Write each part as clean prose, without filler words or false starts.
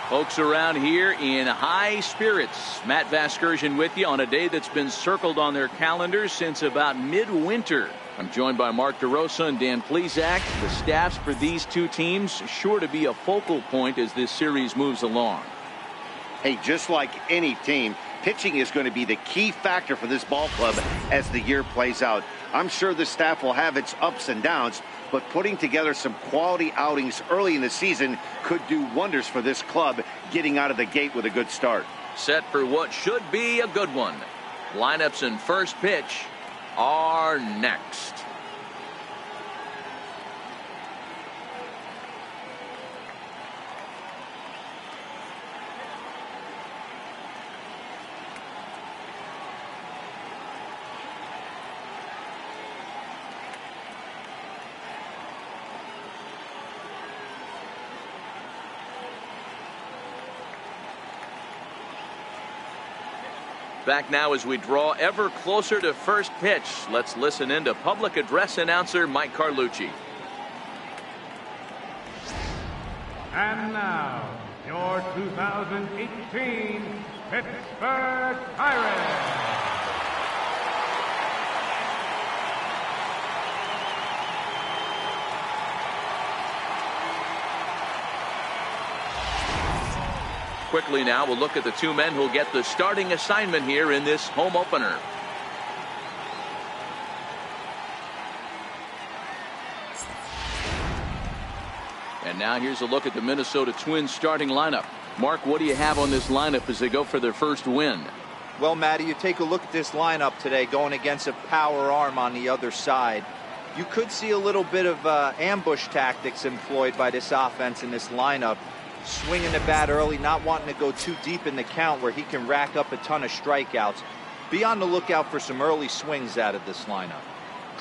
Folks around here in high spirits. Matt Vasgersian with you on a day that's been circled on their calendars since about midwinter. I'm joined by Mark DeRosa and Dan Plesac. The staffs for these two teams sure to be a focal point as this series moves along. Hey, just like any team, pitching is going to be the key factor for this ball club as the year plays out. I'm sure the staff will have its ups and downs, but putting together some quality outings early in the season could do wonders for this club getting out of the gate with a good start. Set for what should be a good one. Lineups and first pitch are next. Back now as we draw ever closer to first pitch. Let's listen in to public address announcer Mike Carlucci. And now, your 2018 Pittsburgh Pirates. Quickly now, we'll look at the two men who'll get the starting assignment here in this home opener. And now here's a look at the Minnesota Twins starting lineup. Mark, what do you have on this lineup as they go for their first win? Well, Matty, you take a look at this lineup today going against a power arm on the other side. You could see a little bit of ambush tactics employed by this offense in this lineup. Swinging the bat early, not wanting to go too deep in the count where he can rack up a ton of strikeouts. Be on the lookout for some early swings out of this lineup.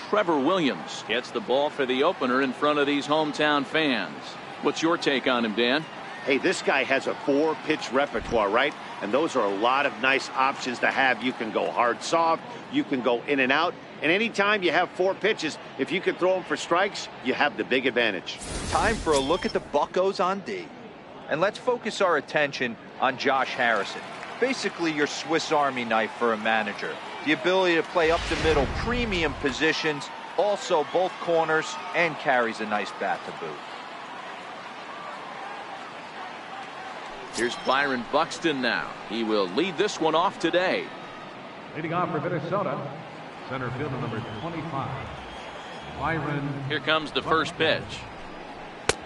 Trevor Williams gets the ball for the opener in front of these hometown fans. What's your take on him, Dan? Hey, this guy has a 4-pitch repertoire, right? And those are a lot of nice options to have. You can go hard, soft. You can go in and out. And anytime you have 4 pitches, if you can throw them for strikes, you have the big advantage. Time for a look at the Buccos on D. And let's focus our attention on Josh Harrison. Basically your Swiss Army knife for a manager. The ability to play up the middle, premium positions, also both corners, and carries a nice bat to boot. Here's Byron Buxton now. He will lead this one off today. Leading off for Minnesota, center fielder number 25, Byron. Here comes the first pitch.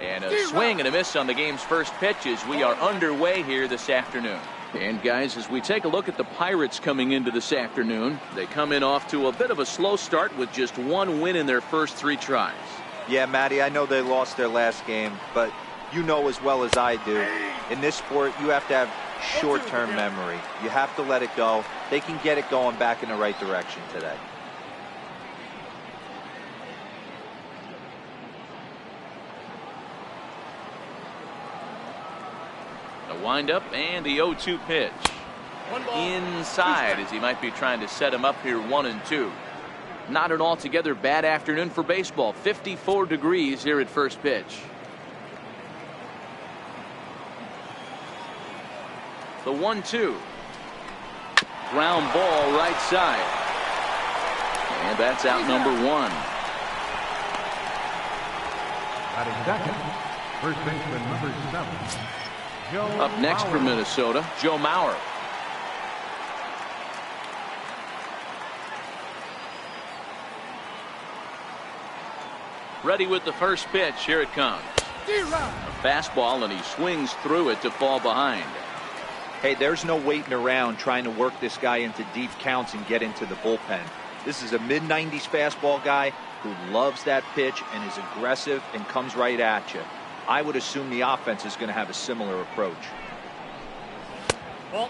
And a swing and a miss on the game's first pitch as we are underway here this afternoon. And guys, as we take a look at the Pirates coming into this afternoon, they come in off to a bit of a slow start with just 1 win in their first 3 tries. Yeah, Matty, I know they lost their last game, but you know as well as I do, in this sport you have to have short-term memory. You have to let it go. They can get it going back in the right direction today. The windup and the 0-2 pitch. Inside as he might be trying to set him up here 1-2. Not an altogether bad afternoon for baseball. 54 degrees here at first pitch. The 1-2. Ground ball right side. And that's out number 1. Batting second, first baseman number 7. Up next for Minnesota, Joe Mauer. Ready with the first pitch. Here it comes. A fastball, and he swings through it to fall behind. Hey, there's no waiting around trying to work this guy into deep counts and get into the bullpen. This is a mid-90s fastball guy who loves that pitch and is aggressive and comes right at you. I would assume the offense is going to have a similar approach.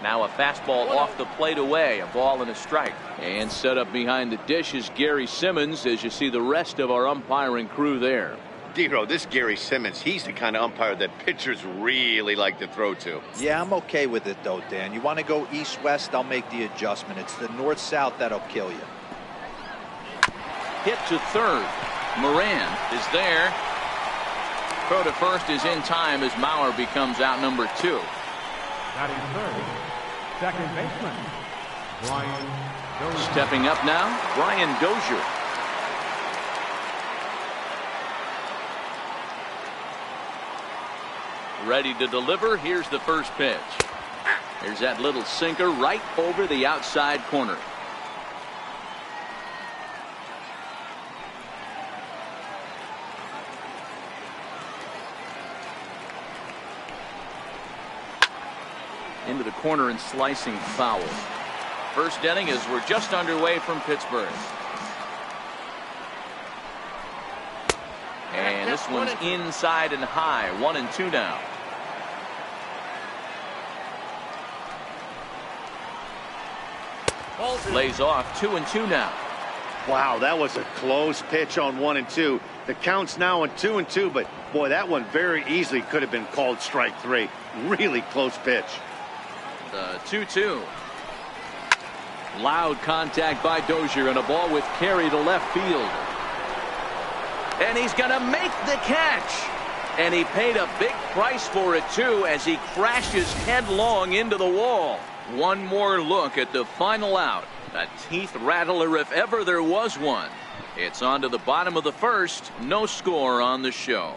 Now a fastball off the plate away, a ball and a strike. And set up behind the dish is Gary Simmons as you see the rest of our umpiring crew there. D-Row, this Gary Simmons, he's the kind of umpire that pitchers really like to throw to. Yeah, I'm okay with it though, Dan. You want to go east-west, I'll make the adjustment. It's the north-south that'll kill you. Hit to third. Moran is there. Throw to first is in time as Mauer becomes out number 2. Batting third, second baseman, Brian Dozier. Stepping up now, Brian Dozier. Ready to deliver. Here's the first pitch. There's that little sinker right over the outside corner. Into the corner and slicing foul. First inning as we're just underway from Pittsburgh. And this one's inside and high. 1-2 now. Lays off. 2-2 now. Wow, that was a close pitch on 1-2. The count's now on 2-2, but boy, that one very easily could have been called strike three. Really close pitch. The 2-2. Loud contact by Dozier and a ball with carry to left field. And he's going to make the catch. And he paid a big price for it, too, as he crashes headlong into the wall. One more look at the final out. A teeth rattler if ever there was one. It's on to the bottom of the first. No score on the show.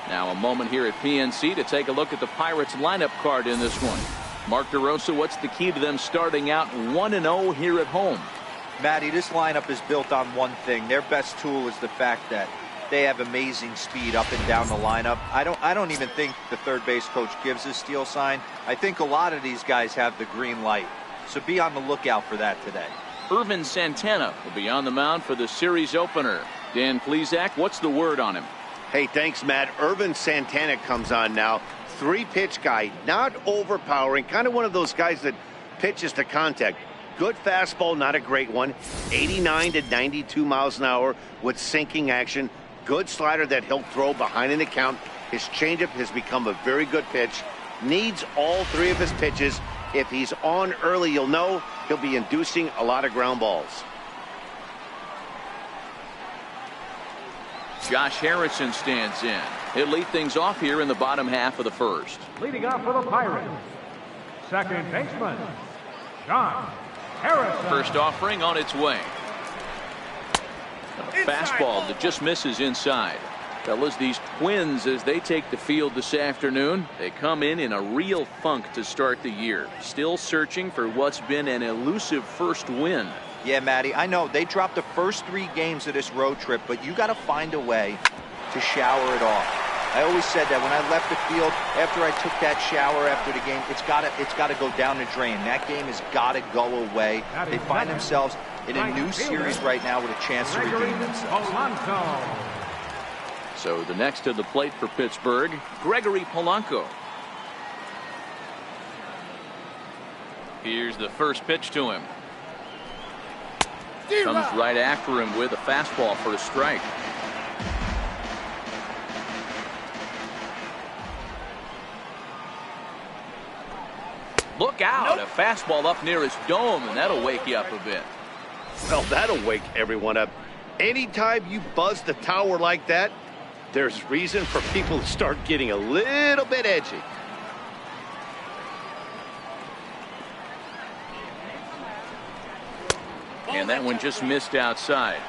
Now a moment here at PNC to take a look at the Pirates lineup card in this one. Mark DeRosa, what's the key to them starting out 1-0 here at home? Matty, this lineup is built on one thing. Their best tool is the fact that they have amazing speed up and down the lineup. I don't even think the third base coach gives a steal sign. I think a lot of these guys have the green light. So be on the lookout for that today. Ervin Santana will be on the mound for the series opener. Dan Plesac, what's the word on him? Hey, thanks, Matt. Ervin Santana comes on now. 3-pitch guy, not overpowering, kind of one of those guys that pitches to contact. Good fastball, not a great one. 89 to 92 miles an hour with sinking action. Good slider that he'll throw behind an account. His changeup has become a very good pitch. Needs all three of his pitches. If he's on early, you'll know he'll be inducing a lot of ground balls. Josh Harrison stands in. He'll lead things off here in the bottom half of the first. Leading off for the Pirates, second baseman, Josh Harrison. First offering on its way. A fastball that just misses inside. Fellas, these Twins, as they take the field this afternoon, they come in a real funk to start the year. Still searching for what's been an elusive first win. Yeah, Matty, I know they dropped the first 3 games of this road trip, but you got to find a way to shower it off. I always said that when I left the field, after I took that shower after the game, it's got to go down the drain. That game has got to go away. They find themselves in a new series right now with a chance to redeem themselves. So the next to the plate for Pittsburgh, Gregory Polanco. Here's the first pitch to him. Comes right after him with a fastball for a strike. Look out. A fastball up near his dome, and that'll wake you up a bit. Well, that'll wake everyone up. Anytime you buzz the tower like that, there's reason for people to start getting a little bit edgy. And that one just missed outside.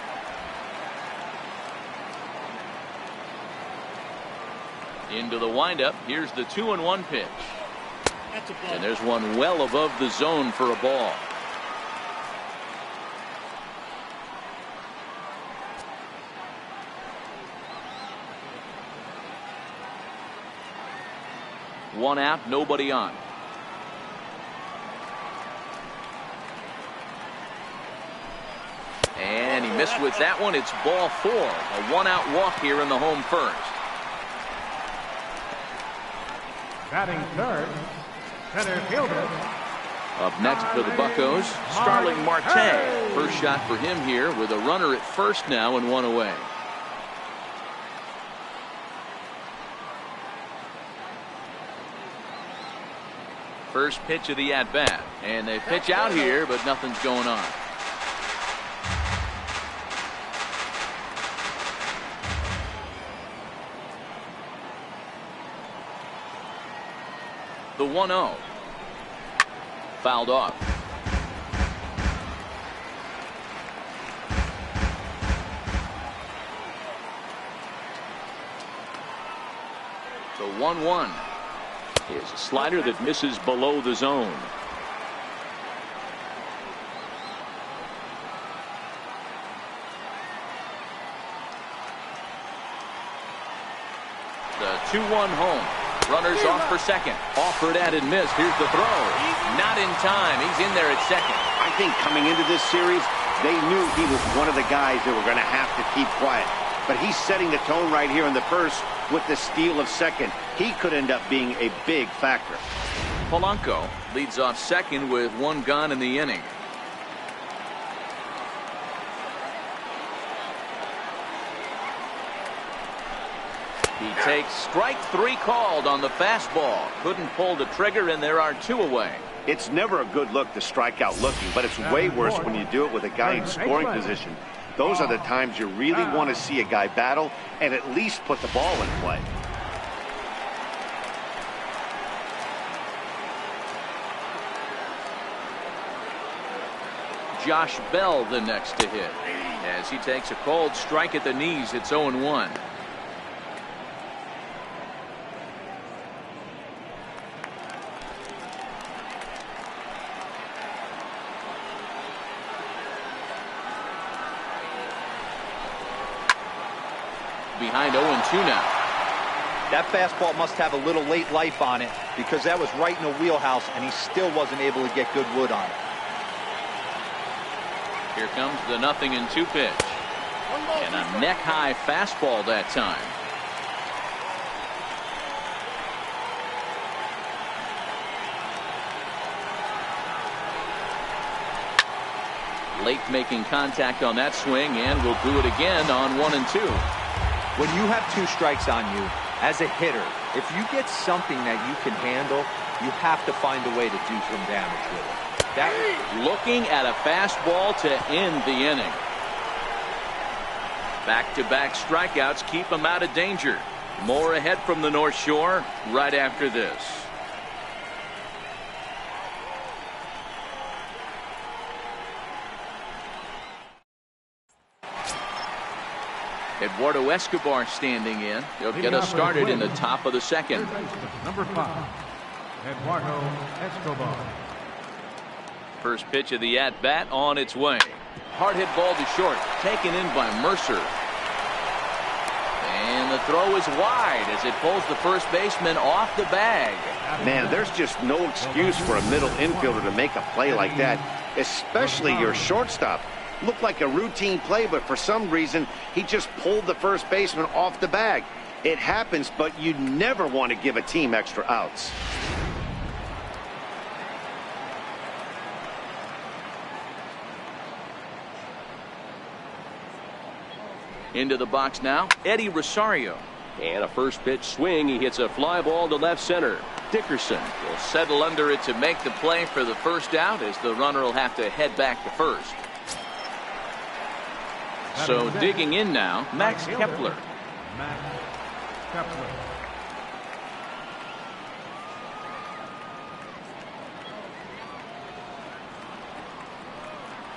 Into the windup. Here's the 2-1 pitch. And there's one well above the zone for a ball. One out, nobody on. And he missed with that one. It's ball 4. A 1-out walk here in the home first. Batting third, center fielder. Up next for the Buccos, Starling Marte. First shot for him here with a runner at first now and 1 away. First pitch of the at-bat. And they pitch out here, but nothing's going on. The 1-0. Fouled off. The 1-1 is a slider that misses below the zone. The 2-1 home. Runners off for second. Offered at and missed. Here's the throw. Not in time. He's in there at second. I think coming into this series, they knew he was one of the guys that were going to have to keep quiet. But he's setting the tone right here in the first with the steal of second. He could end up being a big factor. Polanco leads off second with one gone in the inning. He takes strike three called on the fastball. Couldn't pull the trigger, and there are two away. It's never a good look to strike out looking, but it's way worse when you do it with a guy in scoring position. Those are the times you really want to see a guy battle and at least put the ball in play. Josh Bell the next to hit. As he takes a cold strike at the knees, it's 0-1. Behind 0-2 now. That fastball must have a little late life on it because that was right in the wheelhouse and he still wasn't able to get good wood on it. Here comes the 0-2 pitch. And a neck-high fastball that time. Late making contact on that swing, and will do it again on 1-2. When you have two strikes on you, as a hitter, if you get something that you can handle, you have to find a way to do some damage with it. Looking at a fastball to end the inning. Back-to-back strikeouts keep him out of danger. More ahead from the North Shore right after this. Eduardo Escobar standing in. He'll get us started in the top of the second. Number 5, Eduardo Escobar. First pitch of the at-bat on its way. Hard hit ball to short. Taken in by Mercer. And the throw is wide as it pulls the first baseman off the bag. Man, there's just no excuse for a middle infielder to make a play like that, especially your shortstop. Looked like a routine play, but for some reason, he just pulled the first baseman off the bag. It happens, but you never want to give a team extra outs. Into the box now, Eddie Rosario. And a first pitch swing. He hits a fly ball to left center. Dickerson will settle under it to make the play for the first out, as the runner will have to head back to first. So digging in now, Max Kepler. Max Kepler.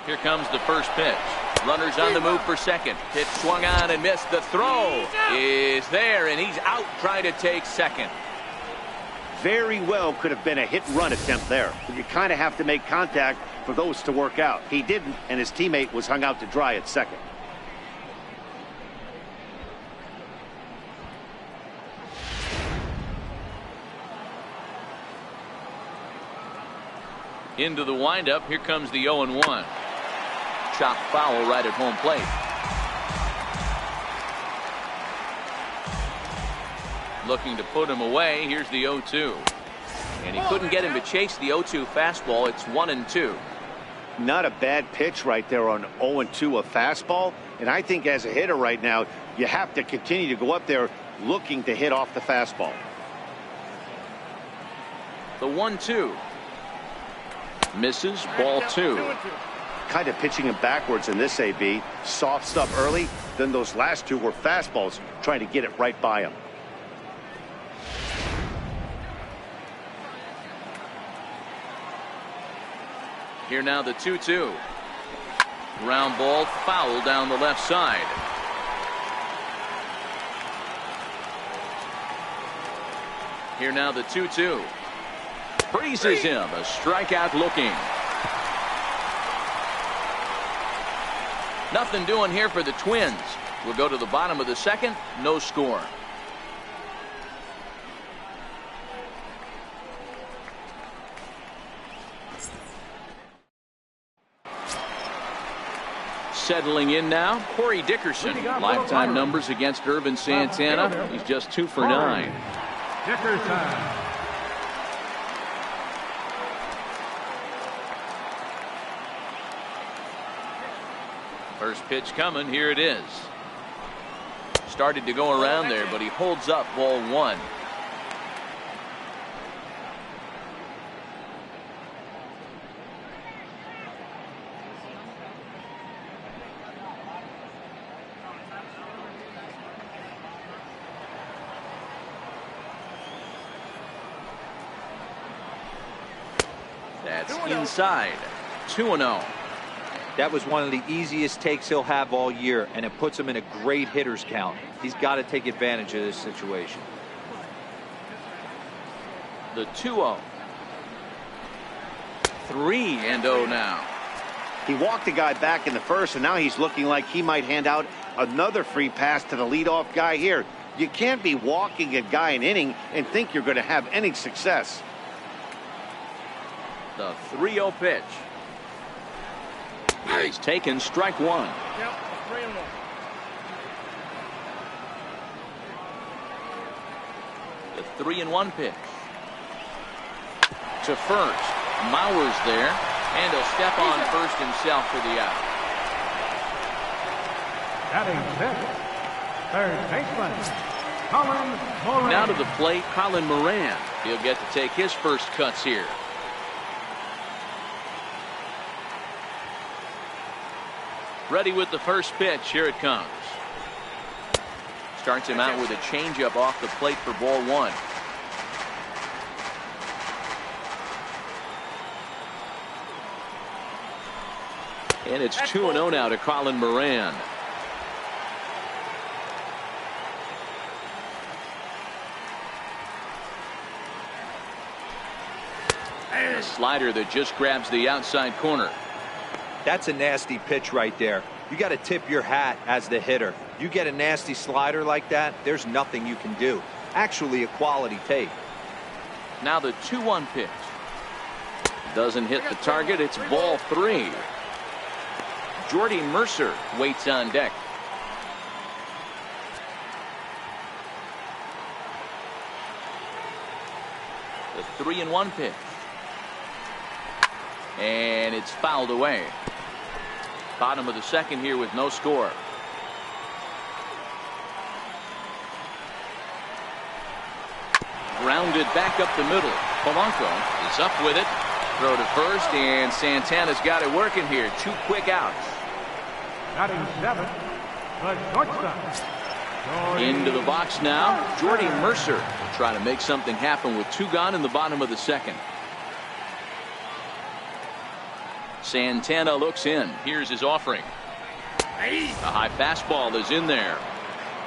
Here comes the first pitch. Runners on the move for second. Pitch swung on and missed. The throw is there, and he's out trying to take second. Very well could have been a hit-run attempt there. But you kind of have to make contact for those to work out. He didn't, and his teammate was hung out to dry at second. Into the windup. Here comes the 0-1. Chopped foul right at home plate. Looking to put him away. Here's the 0-2. And he couldn't get him to chase the 0-2 fastball. It's 1-2. Not a bad pitch right there on 0-2, a fastball. And I think as a hitter right now, you have to continue to go up there looking to hit off the fastball. The 1-2. Misses, ball 2. Kind of pitching him backwards in this AB. Soft stuff early, then those last two were fastballs, trying to get it right by him. Here now the 2-2. Ground ball foul down the left side. Here now the 2-2. Freezes him. A strikeout looking. Nothing doing here for the Twins. We'll go to the bottom of the second. No score. Settling in now, Corey Dickerson. Lifetime numbers against Ervin Santana. He's just 2 for 9. Dickerson. First pitch coming. Here it is. Started to go around there, but he holds up ball 1. That's inside. 2-0. That was one of the easiest takes he'll have all year, and it puts him in a great hitter's count. He's got to take advantage of this situation. The 2-0. 3-0 now. He walked a guy back in the first, and now he's looking like he might hand out another free pass to the leadoff guy here. You can't be walking a guy an inning and think you're going to have any success. The 3-0 pitch. He's taken strike 1. Yep, 3-1. The 3-1 pitch. To first. Mauer's there. And he'll step on first himself for the out. Batting fifth, third baseman, Colin Moran. Now to the plate, Colin Moran. He'll get to take his first cuts here. Ready with the first pitch. Here it comes. Starts him out with a changeup off the plate for ball 1. And it's 2-0 now to Colin Moran. A slider that just grabs the outside corner. That's a nasty pitch right there. You got to tip your hat as the hitter. You get a nasty slider like that, there's nothing you can do. Actually a quality take. Now the 2-1 pitch. Doesn't hit the target. It's ball 3. Jordy Mercer waits on deck. The 3-1 pitch. And it's fouled away. Bottom of the second here with no score. Grounded back up the middle. Polanco is up with it. Throw to first, and Santana's got it working here. 2 quick outs. Batting seventh, the shortstop. Into the box now. Jordy Mercer will try to make something happen with 2 gone in the bottom of the second. Santana looks in. Here's his offering. A high fastball is in there.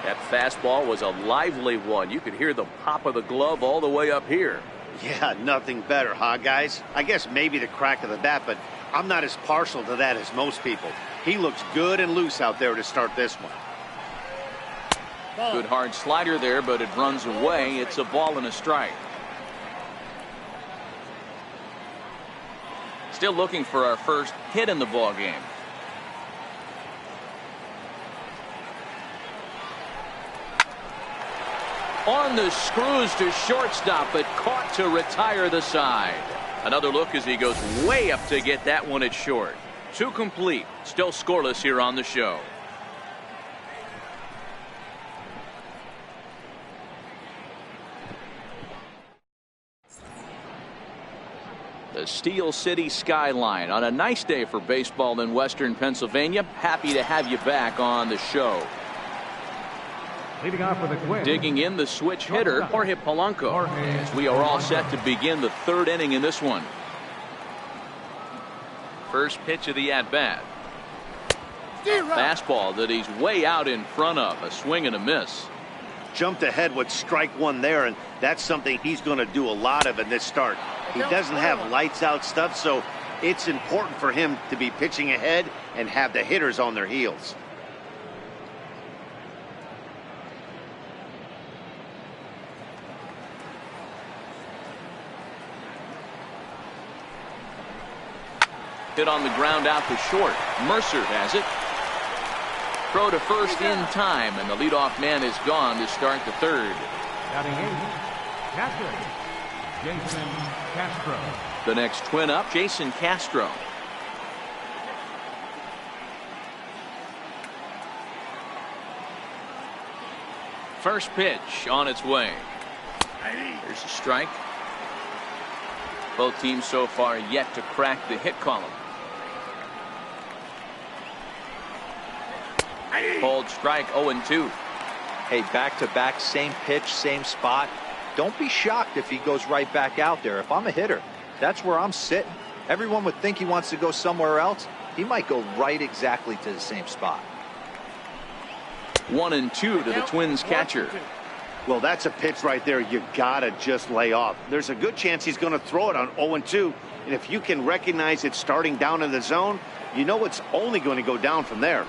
That fastball was a lively one. You could hear the pop of the glove all the way up here. Yeah, nothing better, huh, guys? I guess maybe the crack of the bat, but I'm not as partial to that as most people. He looks good and loose out there to start this one. Good hard slider there, but it runs away. It's a ball and a strike. Still looking for our first hit in the ball game. On the screws to shortstop, but caught to retire the side. Another look as he goes way up to get that one at short. 2 complete. Still scoreless here on the show. The Steel City skyline on a nice day for baseball in Western Pennsylvania. Happy to have you back on the show. Leading off for the Twins. Digging in the switch hitter, Jorge Polanco. As we are all set to begin the 3rd inning in this one. First pitch of the at-bat. Fastball that he's way out in front of. A swing and a miss. Jumped ahead with strike one there, and that's something he's going to do a lot of in this start. He doesn't have lights out stuff, so it's important for him to be pitching ahead and have the hitters on their heels. Hit on the ground out to short. Mercer has it. Throw to first in time, and the leadoff man is gone to start the third. Batting eighth, catcher, Jason Castro. The next twin up, Jason Castro. First pitch on its way. Here's a strike. Both teams so far yet to crack the hit column. Called strike, 0-2. Hey, back-to-back, same pitch, same spot. Don't be shocked if he goes right back out there. If I'm a hitter, that's where I'm sitting. Everyone would think he wants to go somewhere else. He might go right exactly to the same spot. 1-2 to the Twins catcher. Well, that's a pitch right there you gotta just lay off. There's a good chance he's going to throw it on 0-2, and if you can recognize it starting down in the zone, you know it's only going to go down from there.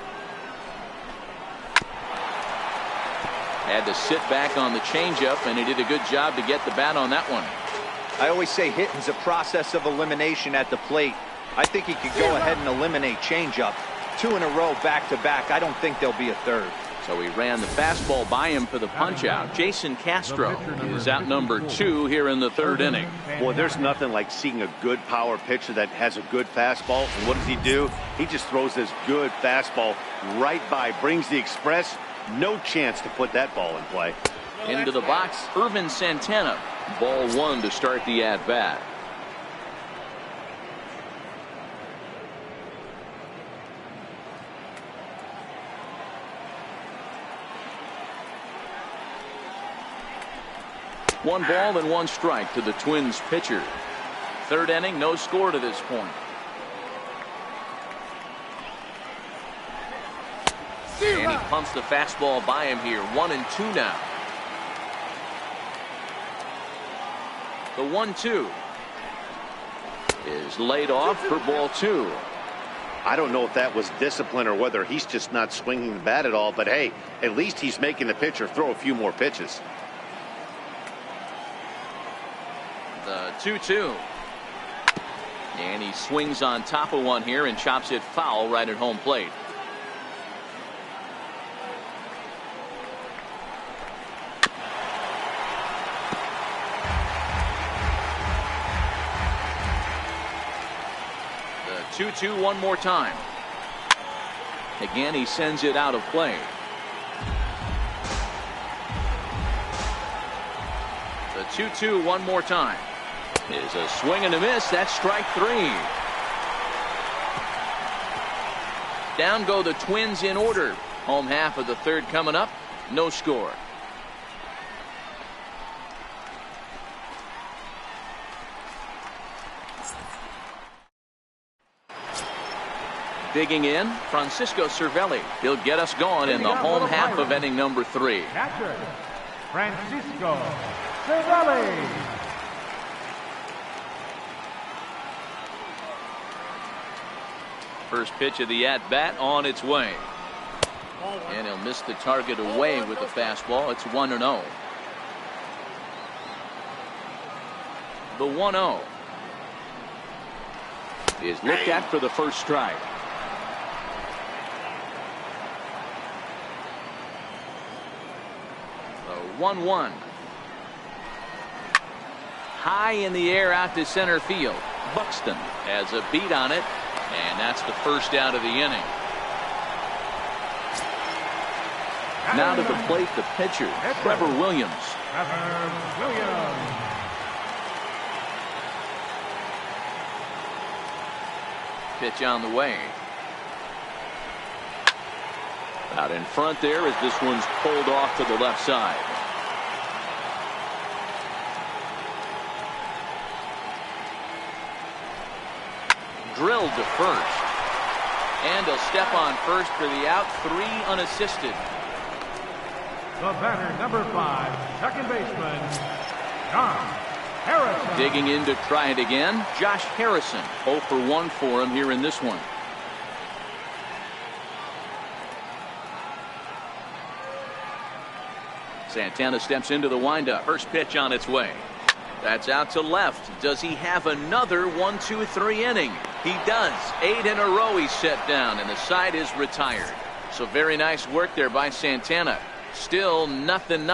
Had to sit back on the changeup, and he did a good job to get the bat on that one. I always say hitting's a process of elimination at the plate. I think he could go ahead and eliminate changeup. 2 in a row back-to-back. I don't think there'll be a third. So he ran the fastball by him for the punch-out. Jason Castro is out number 2 here in the third inning. Boy, there's nothing like seeing a good power pitcher that has a good fastball. And what does he do? He just throws this good fastball right by, brings the express. No chance to put that ball in play. Into the box, Irvin Santana. Ball 1 to start the at-bat. One ball and 1 strike to the Twins pitcher. Third inning, no score to this point. And he pumps the fastball by him here. 1-2 now. The 1-2 is laid off for ball 2. I don't know if that was discipline or whether he's just not swinging the bat at all, but hey, at least he's making the pitcher throw a few more pitches. The 2-2. And he swings on top of one here and chops it foul right at home plate. The 2-2 one more time. Again, he sends it out of play. The 2-2 one more time. Is a swing and a miss. That's strike 3. Down go the Twins in order. Home half of the third coming up. No score. Digging in, Francisco Cervelli. He'll get us going in the home half of inning number 3. Catcher, Francisco Cervelli. First pitch of the at-bat on its way. And he'll miss the target away with the fastball. It's 1-0. The 1-0 is looked at for the first strike. The 1-1. High in the air out to center field. Buxton has a beat on it. And that's the first out of the inning. Now to the plate, the pitcher, Trevor Williams. Trevor Williams. Pitch on the way. Out in front there as this one's pulled off to the left side. drilled to first. And he'll step on first for the out, 3 unassisted. The batter, number 5, second baseman, Josh Harrison. Digging in to try it again, Josh Harrison. 0 for 1 for him here in this one. Santana steps into the windup. First pitch on its way. That's out to left. Does he have another 1-2-3 inning? He does. 8 in a row he's set down, and the side is retired. So very nice work there by Santana. Still nothing.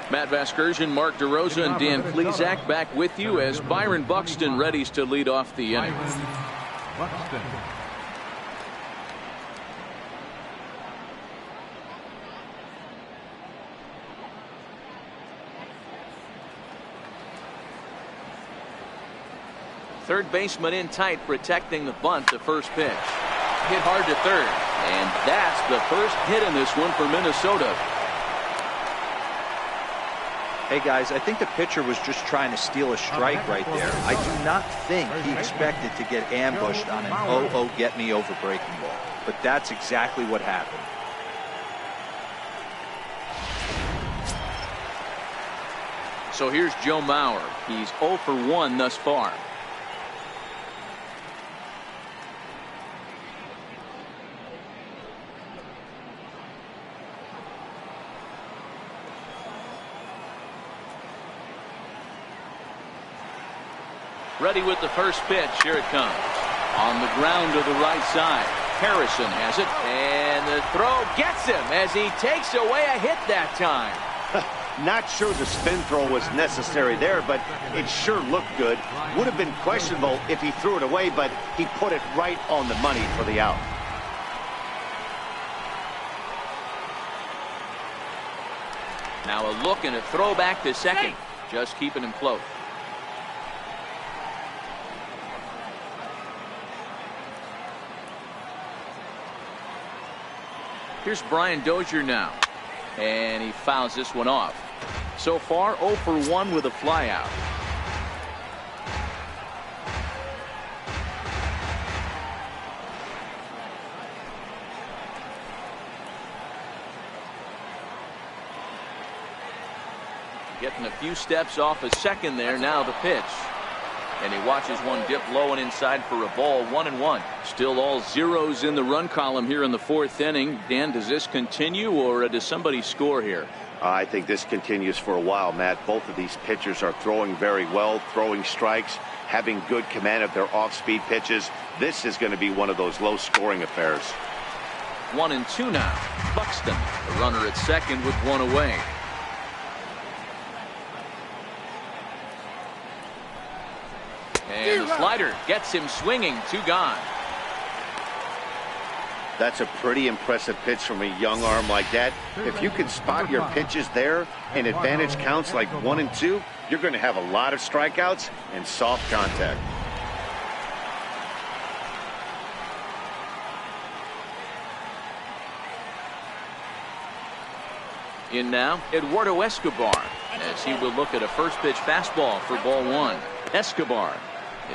Matt Vasgersian, Mark DeRosa, and Dan Plesac back with you as Byron Buxton readies to lead off the inning. Buxton. Third baseman in tight, protecting the bunt. The first pitch hit hard to third, and that's the first hit in this one for Minnesota. Hey guys, I think the pitcher was just trying to steal a strike right there. I do not think he expected to get ambushed on an 0-0 get me over breaking ball, but that's exactly what happened. So here's Joe Mauer. He's 0 for 1 thus far. Ready with the first pitch. Here it comes. On the ground to the right side. Harrison has it, and the throw gets him as he takes away a hit that time. Not sure the spin throw was necessary there, but it sure looked good. Would have been questionable if he threw it away, but he put it right on the money for the out. Now a look and a throw back to second. Just keeping him close. Here's Brian Dozier now, and he fouls this one off. So far 0 for 1 with a flyout. Getting a few steps off a second there. Now the pitch. And he watches one dip low and inside for a ball. 1-1. Still all zeros in the run column here in the 4th inning. Dan, does this continue, or does somebody score here? I think this continues for a while, Matt. Both of these pitchers are throwing very well, throwing strikes, having good command of their off-speed pitches. This is going to be one of those low-scoring affairs. 1-2 now. Buxton, the runner at second with one away. And the slider gets him swinging. 2 gone. That's a pretty impressive pitch from a young arm like that. If you can spot your pitches there and advantage counts like 1 and 2, you're going to have a lot of strikeouts and soft contact. In now, Eduardo Escobar, as he will look at a first pitch fastball for ball 1. Escobar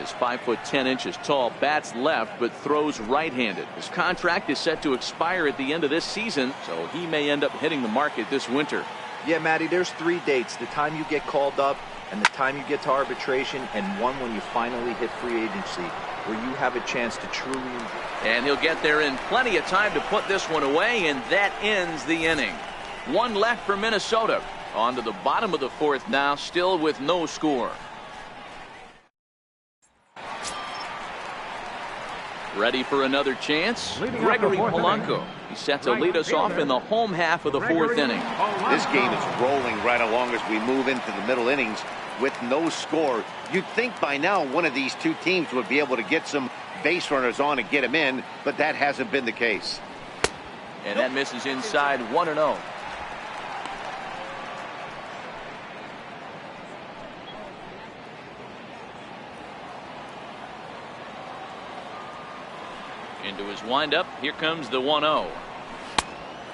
is 5'10" tall, bats left, but throws right-handed. His contract is set to expire at the end of this season, so he may end up hitting the market this winter. Yeah, Matty, there's 3 dates: the time you get called up, and the time you get to arbitration, and one when you finally hit free agency, where you have a chance to truly enjoy. And he'll get there in plenty of time to put this one away, and that ends the inning. 1 left for Minnesota. On to the bottom of the 4th now, still with no score. Ready for another chance? Gregory Polanco. He's set to lead us off in the home half of the 4th inning. This game is rolling right along as we move into the middle innings with no score. You'd think by now one of these 2 teams would be able to get some base runners on and get them in, but that hasn't been the case. And that misses inside. 1-0. Into his windup. Here comes the 1-0.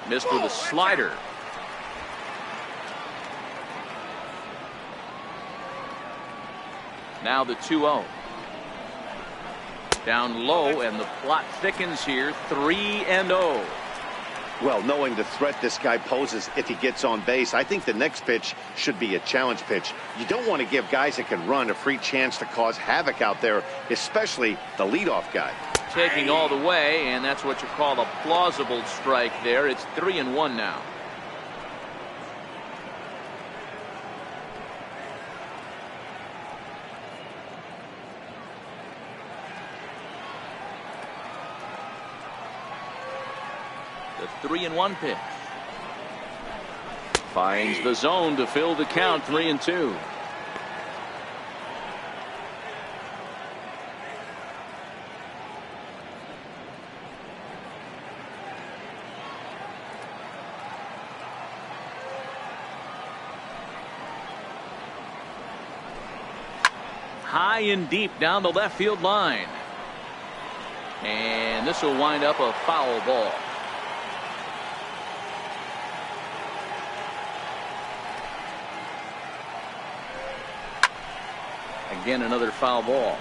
Missed with a slider. Now the 2-0. Down low, and the plot thickens here. 3-0. Well, knowing the threat this guy poses if he gets on base, I think the next pitch should be a challenge pitch. You don't want to give guys that can run a free chance to cause havoc out there, especially the leadoff guy. Taking all the way, and that's what you call a plausible strike there. It's 3-1 now. The 3-1 pitch. Finds the zone to fill the count. 3-2. High and deep down the left field line. And this will wind up a foul ball. Again, another foul ball.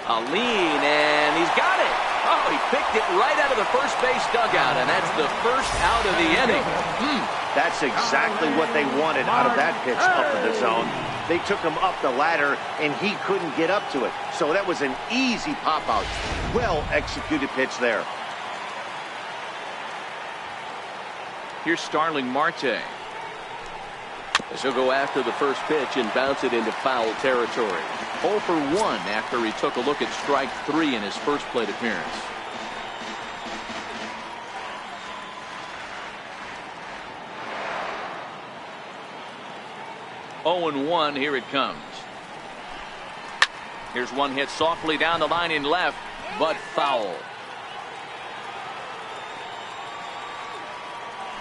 A lean, and he's got it. Oh, he picked it right out of the first base dugout, and that's the first out of the inning. That's exactly what they wanted out of that pitch up in the zone. They took him up the ladder, and he couldn't get up to it. So that was an easy pop-out. Well-executed pitch there. Here's Starling Marte. As he'll go after the first pitch and bounce it into foul territory. 0 for 1 after he took a look at strike 3 in his first plate appearance. Oh and 1, here it comes. Here's one hit softly down the line in left, but foul.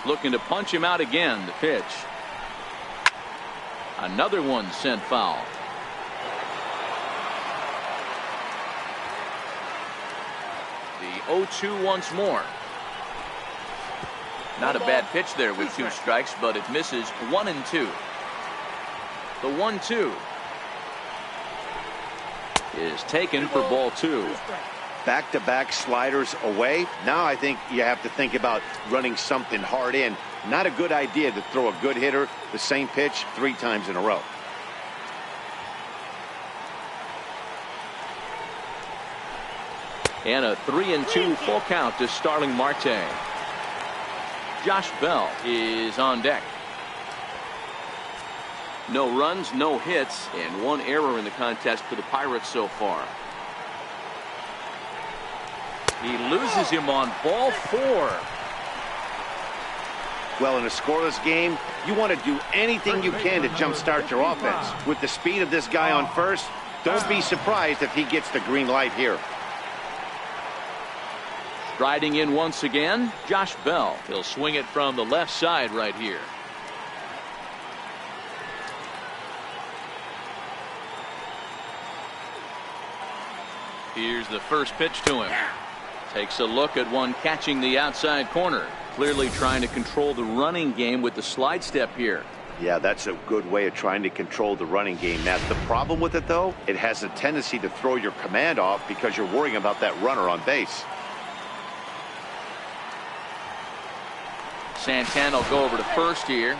Looking to punch him out again. The pitch. Another one sent foul. The 0-2 once more. Not a bad pitch there with 2 strikes, but it misses 1 and 2. The 1-2 is taken for ball 2. Back-to-back sliders away. Now I think you have to think about running something hard in. Not a good idea to throw a good hitter the same pitch 3 times in a row. And a 3-2 full count to Starling Marte. Josh Bell is on deck. No runs, no hits, and 1 error in the contest for the Pirates so far. He loses him on ball 4. Well, in a scoreless game, you want to do anything you can to jumpstart your offense. With the speed of this guy on first, don't be surprised if he gets the green light here. Striding in once again, Josh Bell. He'll swing it from the left side right here. Here's the first pitch to him. Takes a look at one catching the outside corner. Clearly trying to control the running game with the slide step here. Yeah, that's a good way of trying to control the running game. Now, the problem with it, though, it has a tendency to throw your command off because you're worrying about that runner on base. Santana will go over to first here,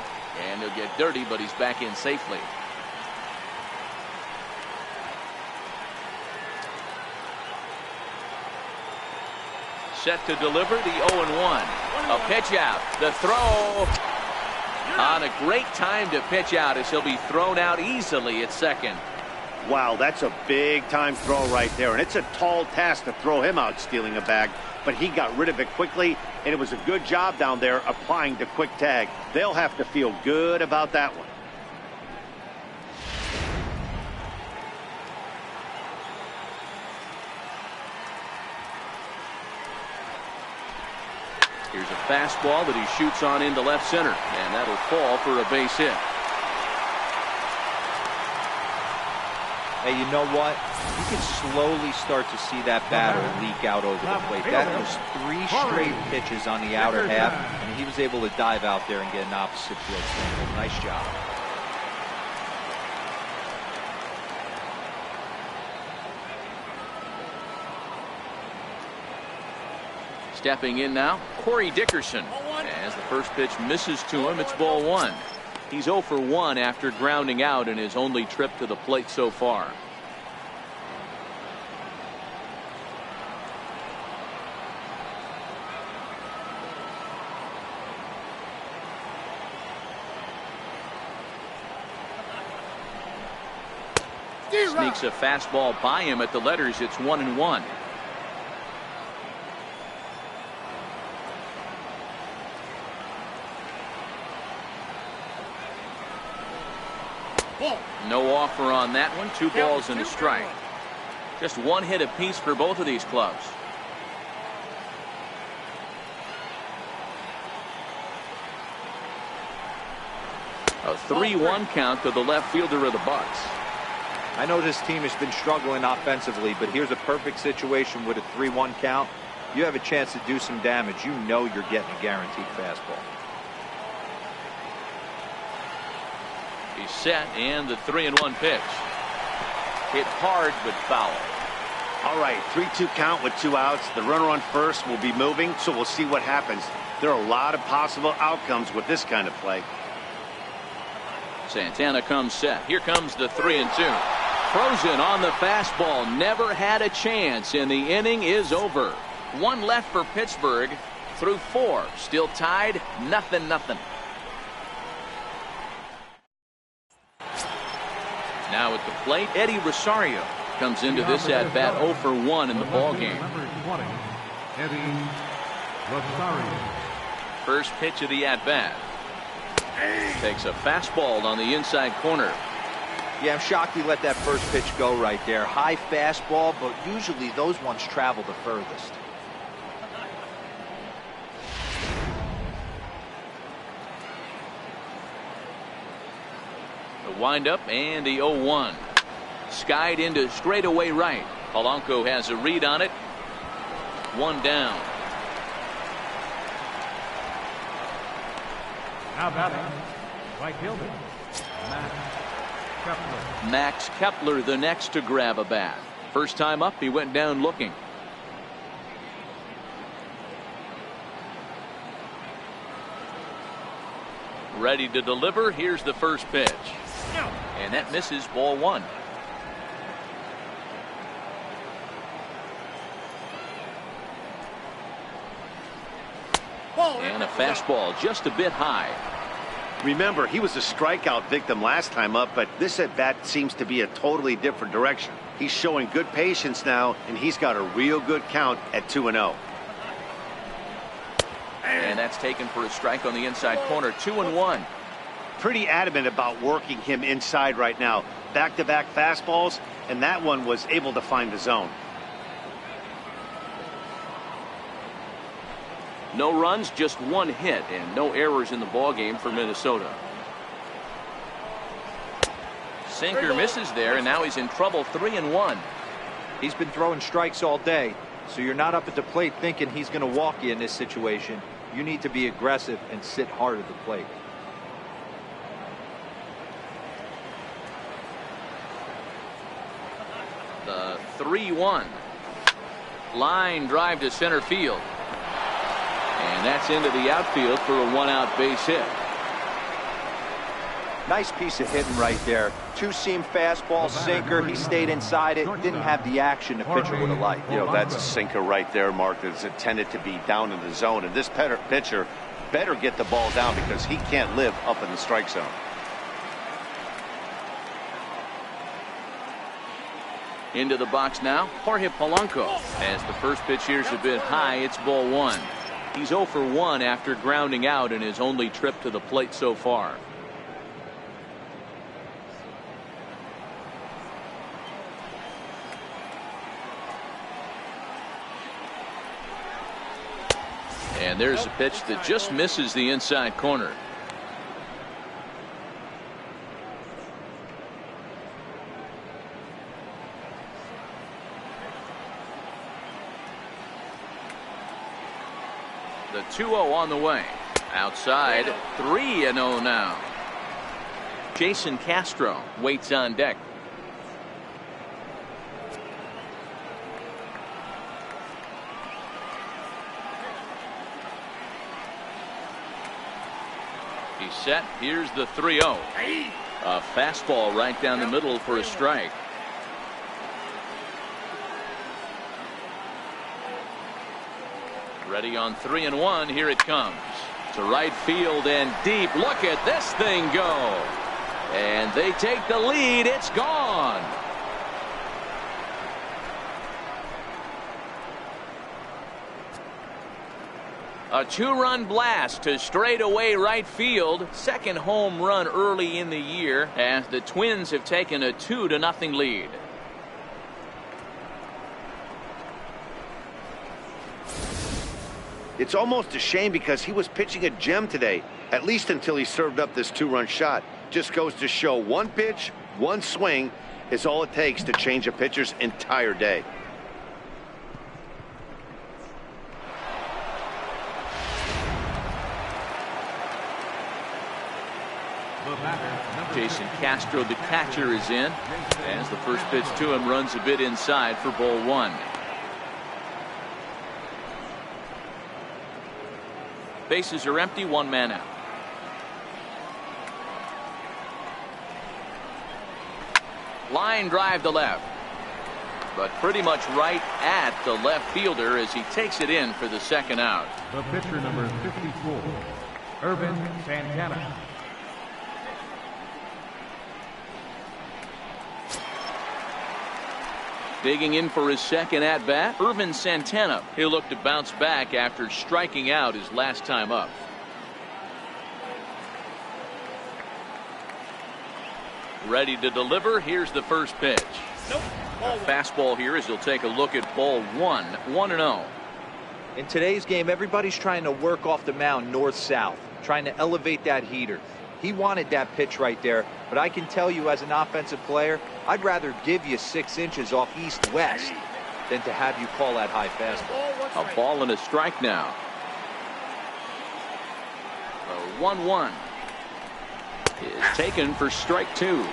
and he'll get dirty, but he's back in safely. Set to deliver the 0-1. A pitch out. The throw on a great time to pitch out as he'll be thrown out easily at second. Wow, that's a big time throw right there, and it's a tall task to throw him out stealing a bag, but he got rid of it quickly, and it was a good job down there applying the quick tag. They'll have to feel good about that one. Here's a fastball that he shoots on into left center, and that'll fall for a base hit. Hey, you know what? You can slowly start to see that batter leak out over the plate. That was 3 straight pitches on the outer half, and he was able to dive out there and get an opposite field single. Nice job. Stepping in now, Corey Dickerson. As the first pitch misses to him, it's ball one. He's 0 for 1 after grounding out in his only trip to the plate so far. Sneaks a fastball by him at the letters. It's 1-1. No offer on that one. 2 balls and a strike. Just 1 hit apiece for both of these clubs. A 3-1 count to the left fielder of the Bucks. I know this team has been struggling offensively, but here's a perfect situation with a 3-1 count. You have a chance to do some damage. You know you're getting a guaranteed fastball. He's set, and the 3-1 pitch. Hit hard, but foul. All right, 3-2 count with 2 outs. The runner on first will be moving, so we'll see what happens. There are a lot of possible outcomes with this kind of play. Santana comes set. Here comes the 3-2. Frozen on the fastball. Never had a chance, and the inning is over. 1 left for Pittsburgh through 4. Still tied, 0-0. Now at the plate, Eddie Rosario comes into this at bat 0 for 1 in the ball game. Number 20, Eddie Rosario. First pitch of the at bat. Takes a fastball on the inside corner. Yeah, I'm shocked he let that first pitch go right there. High fastball, but usually those ones travel the furthest. The windup and the 0-1. Skied into straightaway right. Polanco has a read on it. 1 down. Now batting, right fielder, Max Kepler. Max Kepler the next to grab a bat. First time up, he went down looking. Ready to deliver. Here's the first pitch. And that misses, ball 1. And a fastball just a bit high. Remember, he was a strikeout victim last time up, but this at bat seems to be a totally different direction. He's showing good patience now, and he's got a real good count at 2-0. And that's taken for a strike on the inside corner. 2-1. Pretty adamant about working him inside right now. Back-to-back fastballs, and that one was able to find the zone. No runs, just 1 hit, and no errors in the ballgame for Minnesota. Sinker misses there, and now he's in trouble. 3-1. He's been throwing strikes all day, so you're not up at the plate thinking he's going to walk you in this situation. You need to be aggressive and sit hard at the plate. The 3-1. Line drive to center field. And that's into the outfield for a 1-out base hit. Nice piece of hitting right there. 2-seam fastball, sinker. He stayed inside it. Didn't have the action the pitcher would have liked. You know, that's a sinker right there, Mark, that's intended to be down in the zone. And this pitcher better get the ball down because he can't live up in the strike zone. Into the box now, Jorge Polanco. As the first pitch here's a bit high, it's ball 1. He's 0 for 1 after grounding out in his only trip to the plate so far. And there's a pitch that just misses the inside corner. The 2-0 on the way. Outside, 3-0 now. Jason Castro waits on deck. He's set. Here's the 3-0. A fastball right down the middle for a strike. Ready on 3-1. Here it comes. To right field and deep. Look at this thing go. And they take the lead. It's gone. A 2-run blast to straightaway right field. Second home run early in the year as the Twins have taken a 2-0 lead. It's almost a shame because he was pitching a gem today, at least until he served up this 2-run shot. Just goes to show one pitch, one swing is all it takes to change a pitcher's entire day. Jason Castro, the catcher, is in as the first pitch to him runs a bit inside for ball 1. Bases are empty, 1 man out. Line drive to left, but pretty much right at the left fielder as he takes it in for the second out. The pitcher, number 54, Irvin Santana. Digging in for his second at bat, Irvin Santana. He'll look to bounce back after striking out his last time up. Ready to deliver. Here's the first pitch. A fastball here as he'll take a look at ball 1. 1-0. In today's game, everybody's trying to work off the mound north-south, trying to elevate that heater. He wanted that pitch right there, but I can tell you as an offensive player, I'd rather give you 6 inches off east-west than to have you call that high fastball. A ball and a strike now. The 1-1 is taken for strike 2.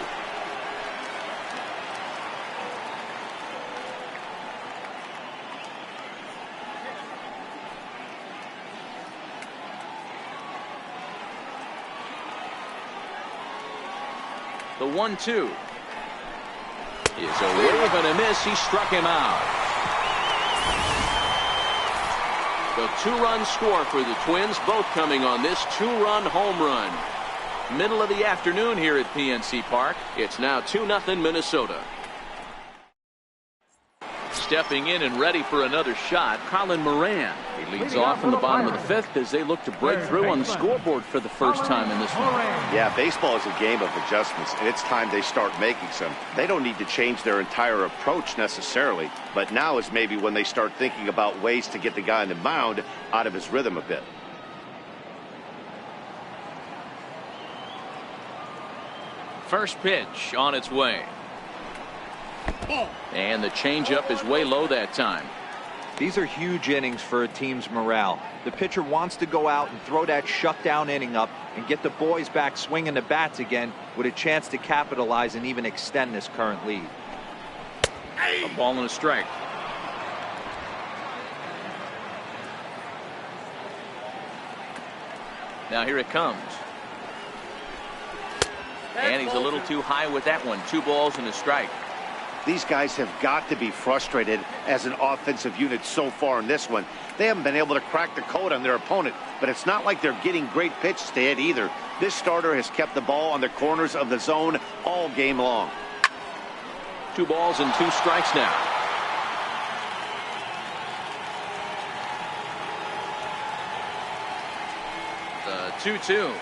The 1-2 is a wave and a miss. He struck him out. The 2-run score for the Twins, both coming on this 2-run home run. Middle of the afternoon here at PNC Park. It's now 2-0 Minnesota. Stepping in and ready for another shot, Colin Moran. He leads off in the bottom of the 5th as they look to break through on the scoreboard for the first time in this one. Yeah, baseball is a game of adjustments, and it's time they start making some. They don't need to change their entire approach necessarily, but now is maybe when they start thinking about ways to get the guy on the mound out of his rhythm a bit. First pitch on its way. And the changeup is way low that time. These are huge innings for a team's morale. The pitcher wants to go out and throw that shutdown inning up and get the boys back swinging the bats again with a chance to capitalize and even extend this current lead. A ball and a strike. Now here it comes. And he's a little too high with that one. 2 balls and a strike. These guys have got to be frustrated as an offensive unit so far in this one. They haven't been able to crack the code on their opponent, but it's not like they're getting great pitches to hit either. This starter has kept the ball on the corners of the zone all game long. 2 balls and 2 strikes now. The 2-2.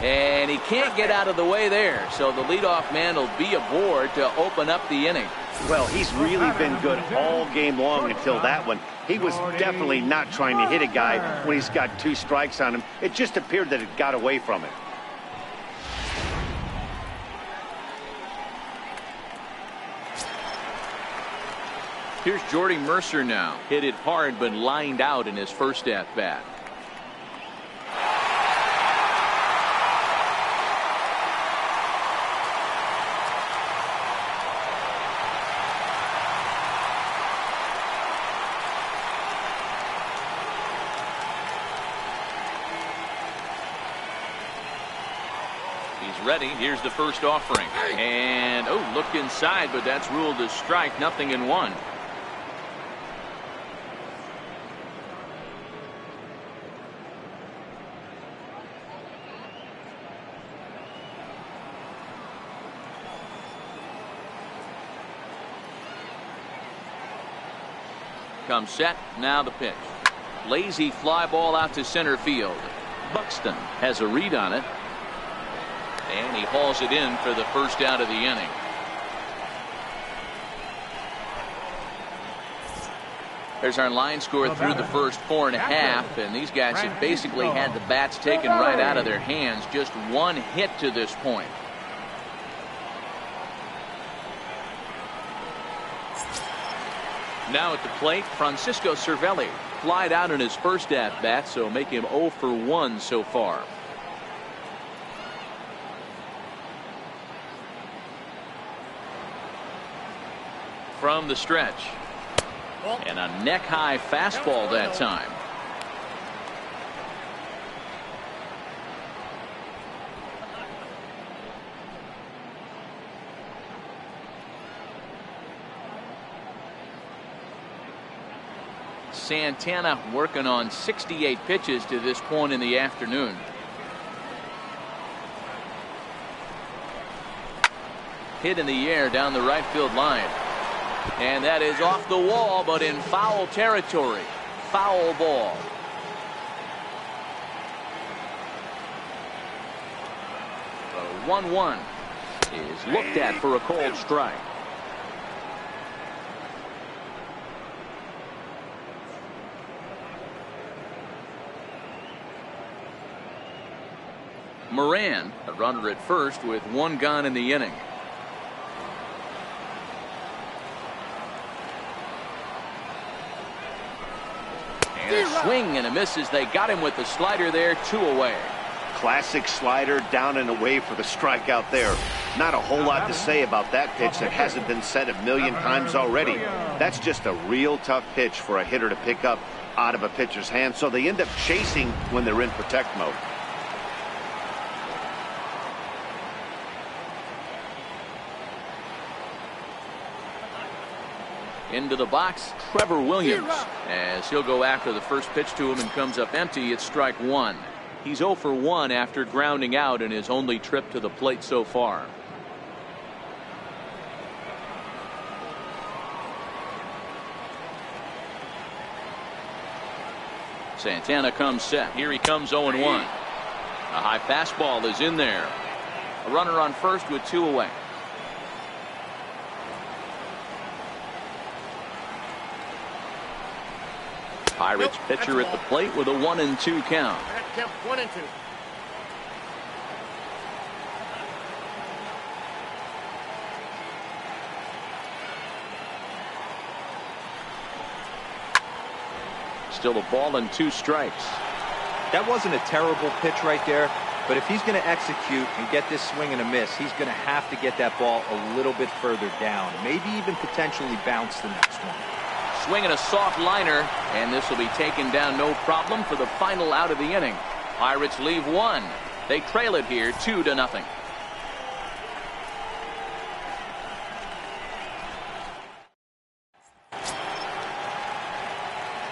And he can't get out of the way there, so the leadoff man will be aboard to open up the inning. Well, he's really been good all game long until that one. He was definitely not trying to hit a guy when he's got 2 strikes on him. It just appeared that it got away from him. Here's Jordy Mercer now. Hit it hard but lined out in his first at-bat. He's ready. Here's the first offering. And, oh, looked inside, but that's ruled a strike. Nothing in one. Comes set. Now the pitch. Lazy fly ball out to center field. Buxton has a read on it. And he hauls it in for the first out of the inning. There's our line score through the first 4.5. And these guys have basically had the bats taken right out of their hands. Just one hit to this point. Now at the plate, Francisco Cervelli flied out in his first at bat, so make him 0 for 1 so far. From the stretch, and a neck high fastball that time. Santana working on 68 pitches to this point in the afternoon. Hit in the air down the right field line. And that is off the wall, but in foul territory. Foul ball. The 1-1 is looked at for a called strike. Moran, a runner at first with one gone in the inning. And a swing and a miss as they got him with the slider there, 2 away. Classic slider down and away for the strikeout there. Not a whole lot to say about that pitch that hasn't been said a million times already. That's just a real tough pitch for a hitter to pick up out of a pitcher's hand, so they end up chasing when they're in protect mode. Into the box, Trevor Williams, as he'll go after the first pitch to him and comes up empty. It's strike 1. He's 0 for 1 after grounding out in his only trip to the plate so far. Santana comes set. Here he comes 0-1. A high fastball is in there. A runner on first with 2 away. Pirates pitcher at the plate with a 1-2 count. 1-2. Still a ball and 2 strikes. That wasn't a terrible pitch right there, but if he's going to execute and get this swing and a miss, he's going to have to get that ball a little bit further down, maybe even potentially bounce the next one. Swinging a soft liner, and this will be taken down no problem for the final out of the inning. Pirates leave 1. They trail it here 2-0.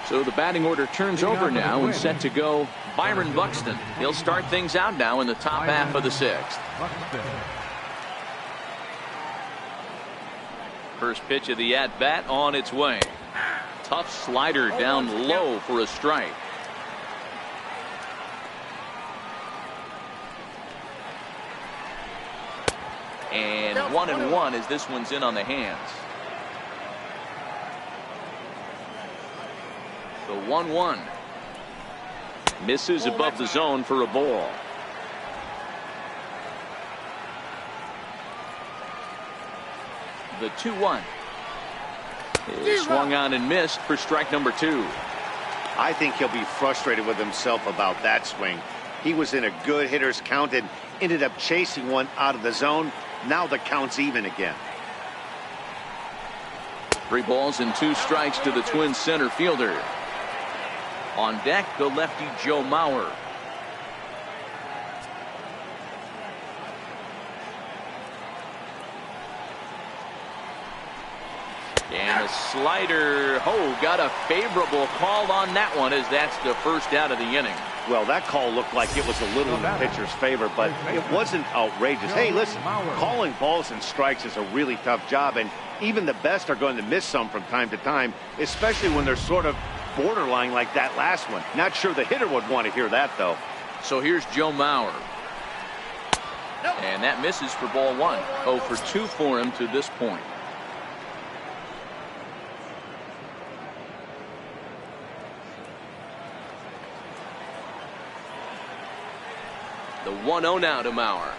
So the batting order turns over now and set to go Byron Buxton. He'll start things out now in the top half of the 6th. First pitch of the at-bat on its way. Tough slider down low for a strike. And 1-1 as this one's in on the hands. The 1-1 misses above the zone for a ball. The 2-1 is swung on and missed for strike number 2. I think he'll be frustrated with himself about that swing. He was in a good hitter's count and ended up chasing one out of the zone. Now the count's even again. 3 balls and 2 strikes to the Twins center fielder. On deck, the lefty Joe Mauer. And a slider. Oh, got a favorable call on that one, as that's the first out of the inning. Well, that call looked like it was a little in the pitcher's favor, but it wasn't outrageous. Hey, listen, calling balls and strikes is a really tough job, and even the best are going to miss some from time to time, especially when they're sort of borderline like that last one. Not sure the hitter would want to hear that, though. So here's Joe Mauer. And that misses for ball one. 0 for 2 for him to this point. The 1-0 now to Mauer.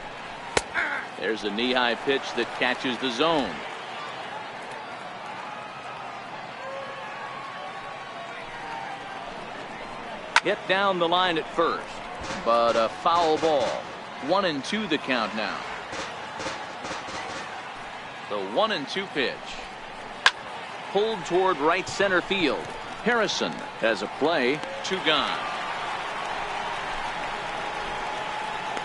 There's a knee-high pitch that catches the zone. Hit down the line at first, but a foul ball. 1-2 the count now. The 1-2 pitch. Pulled toward right center field. Harrison has a play. 2 gone.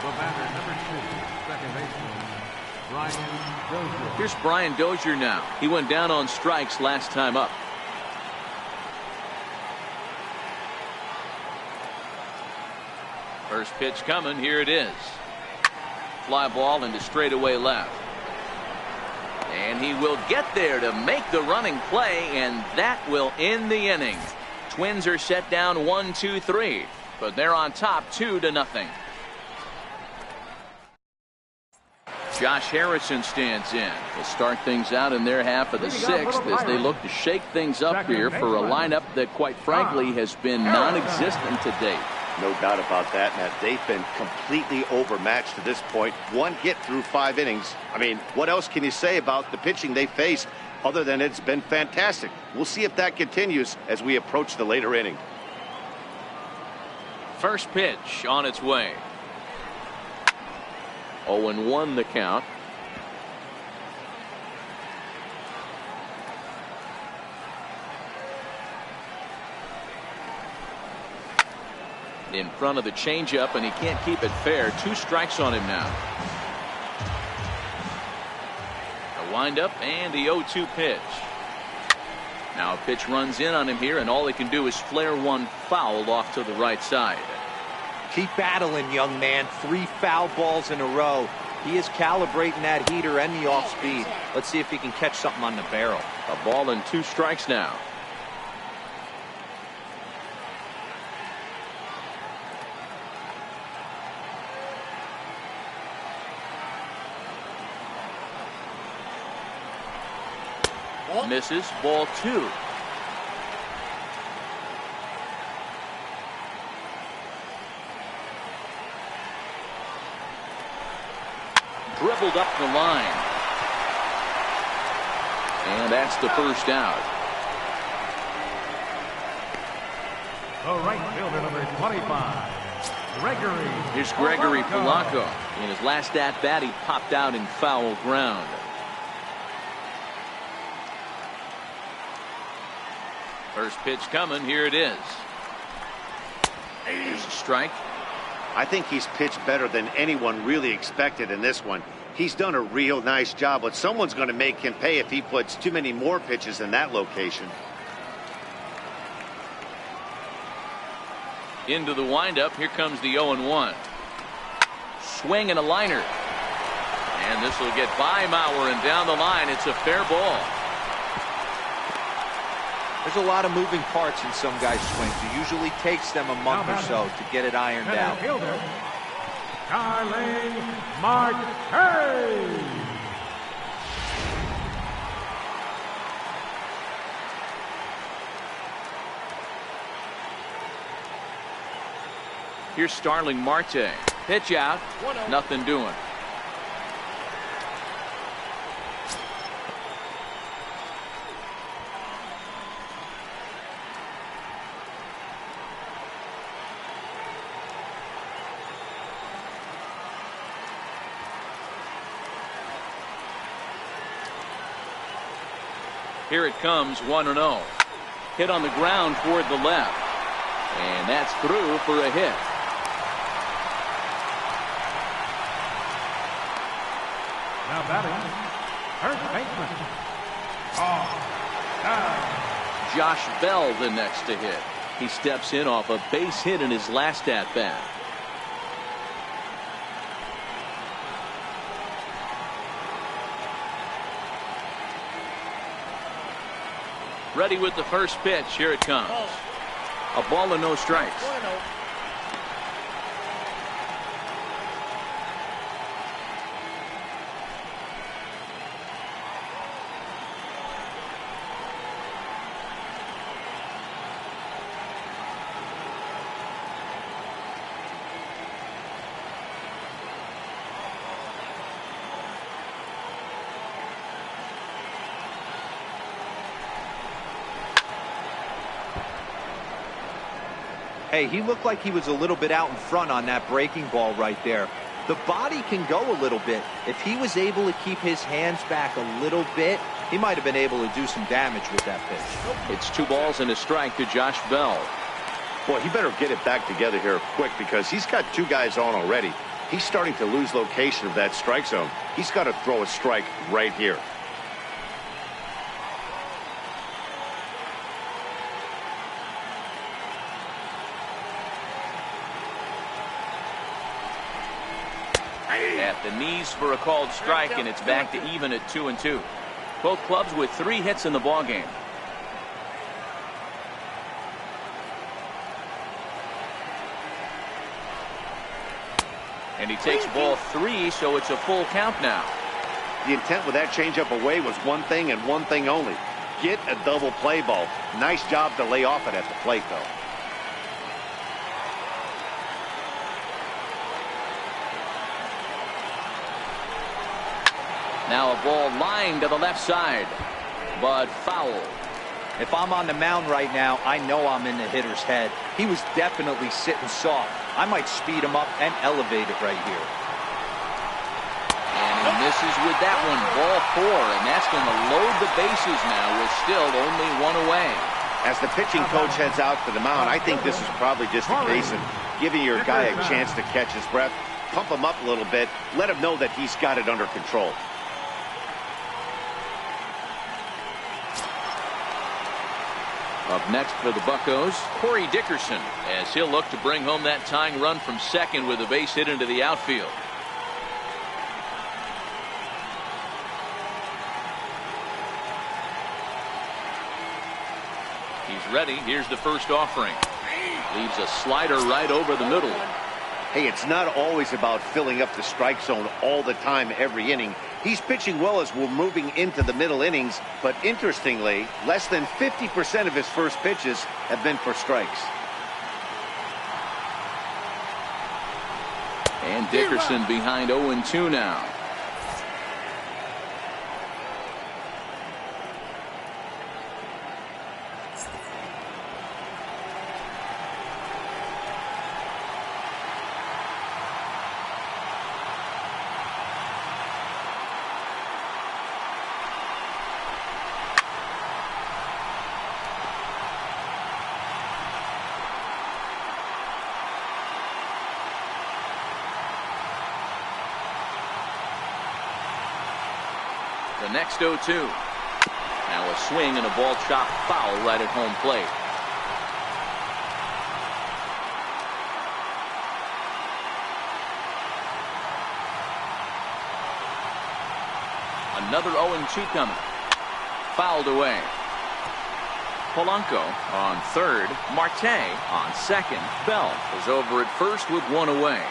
The batter, number 2, second baseman, Brian Dozier. Here's Brian Dozier now. He went down on strikes last time up. First pitch coming. Here it is. Fly ball into straightaway left. And he will get there to make the running play, and that will end the inning. Twins are set down 1-2-3, but they're on top 2-0. Josh Harrison stands in to start things out in their half of the 6th as they look to shake things up here for a lineup that, quite frankly, has been non-existent to date. No doubt about that, Matt. They've been completely overmatched to this point. 1 hit through 5 innings. I mean, what else can you say about the pitching they faced other than it's been fantastic? We'll see if that continues as we approach the later inning. First pitch on its way. 0-1 the count. In front of the changeup, and he can't keep it fair. 2 strikes on him now. A windup and the 0-2 pitch. Now a pitch runs in on him here, and all he can do is flare one foul off to the right side. Keep battling, young man. 3 foul balls in a row. He is calibrating that heater and the off speed. Let's see if he can catch something on the barrel. A ball and 2 strikes now. Misses. Ball 2. Dribbled up the line. And that's the first out. The right fielder, number 25, Gregory. Here's Gregory Polanco. In his last at-bat, he popped out in foul ground. First pitch coming. Here it is. Here's a strike. I think he's pitched better than anyone really expected in this one. He's done a real nice job, but someone's going to make him pay if he puts too many more pitches in that location. Into the windup. Here comes the 0-1. Swing and a liner. And this will get by Mauer and down the line. It's a fair ball. There's a lot of moving parts in some guys' swings. It usually takes them a month or so to get it ironed out. Fielder, Starling Marte. Here's Starling Marte. Pitch out. Nothing doing. Here it comes. 1-0. Hit on the ground toward the left. And that's through for a hit. Now batting, first baseman. Josh Bell the next to hit. He steps in off a base hit in his last at bat. Ready with the first pitch. Here it comes. A ball and no strikes. Hey, he looked like he was a little bit out in front on that breaking ball right there. The body can go a little bit. If he was able to keep his hands back a little bit, he might have been able to do some damage with that pitch. It's 2 balls and a strike to Josh Bell. Boy, he better get it back together here quick because he's got 2 guys on already. He's starting to lose location of that strike zone. He's got to throw a strike right here. At the knees for a called strike, and it's back to even at 2-2. Both clubs with 3 hits in the ballgame. And he takes ball 3, so it's a full count now. The intent with that changeup away was one thing and one thing only. Get a double play ball. Nice job to lay off it at the plate, though. Now a ball lined to the left side, but foul. If I'm on the mound right now, I know I'm in the hitter's head. He was definitely sitting soft. I might speed him up and elevate it right here. And he misses with that one. Ball 4, and that's going to load the bases now with still only 1 away. As the pitching coach heads out to the mound, I think this is probably just a case of giving your guy a chance to catch his breath, pump him up a little bit, let him know that he's got it under control. Up next for the Buccos, Corey Dickerson, as he'll look to bring home that tying run from second with a base hit into the outfield. He's ready. Here's the first offering. Leaves a slider right over the middle. Hey, it's not always about filling up the strike zone all the time every inning. He's pitching well as we're moving into the middle innings, but interestingly, less than 50% of his first pitches have been for strikes. And Dickerson behind 0-2 now. The next 0-2. Now a swing and a ball chopped foul right at home plate. Another 0-2 coming. Fouled away. Polanco on third. Marte on second. Bell is over at first with 1 away.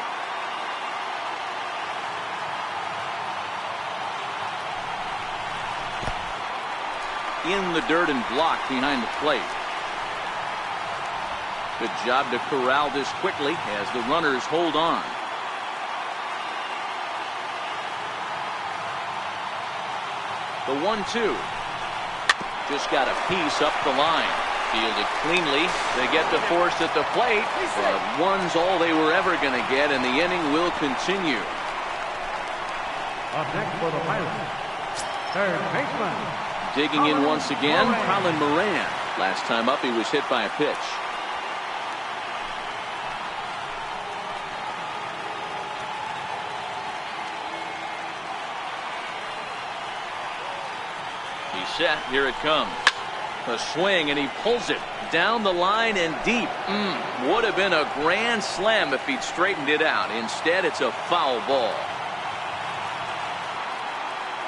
In the dirt and blocked behind the plate. Good job to corral this quickly as the runners hold on. The 1-2. Just got a piece up the line. Fielded cleanly. They get the force at the plate. But one's all they were ever going to get, and the inning will continue. Up next for the Pirates, third baseman. Digging in once again, Colin Moran. Last time up, he was hit by a pitch. He's set. Here it comes. A swing, and he pulls it down the line and deep. Would have been a grand slam if he'd straightened it out. Instead, it's a foul ball.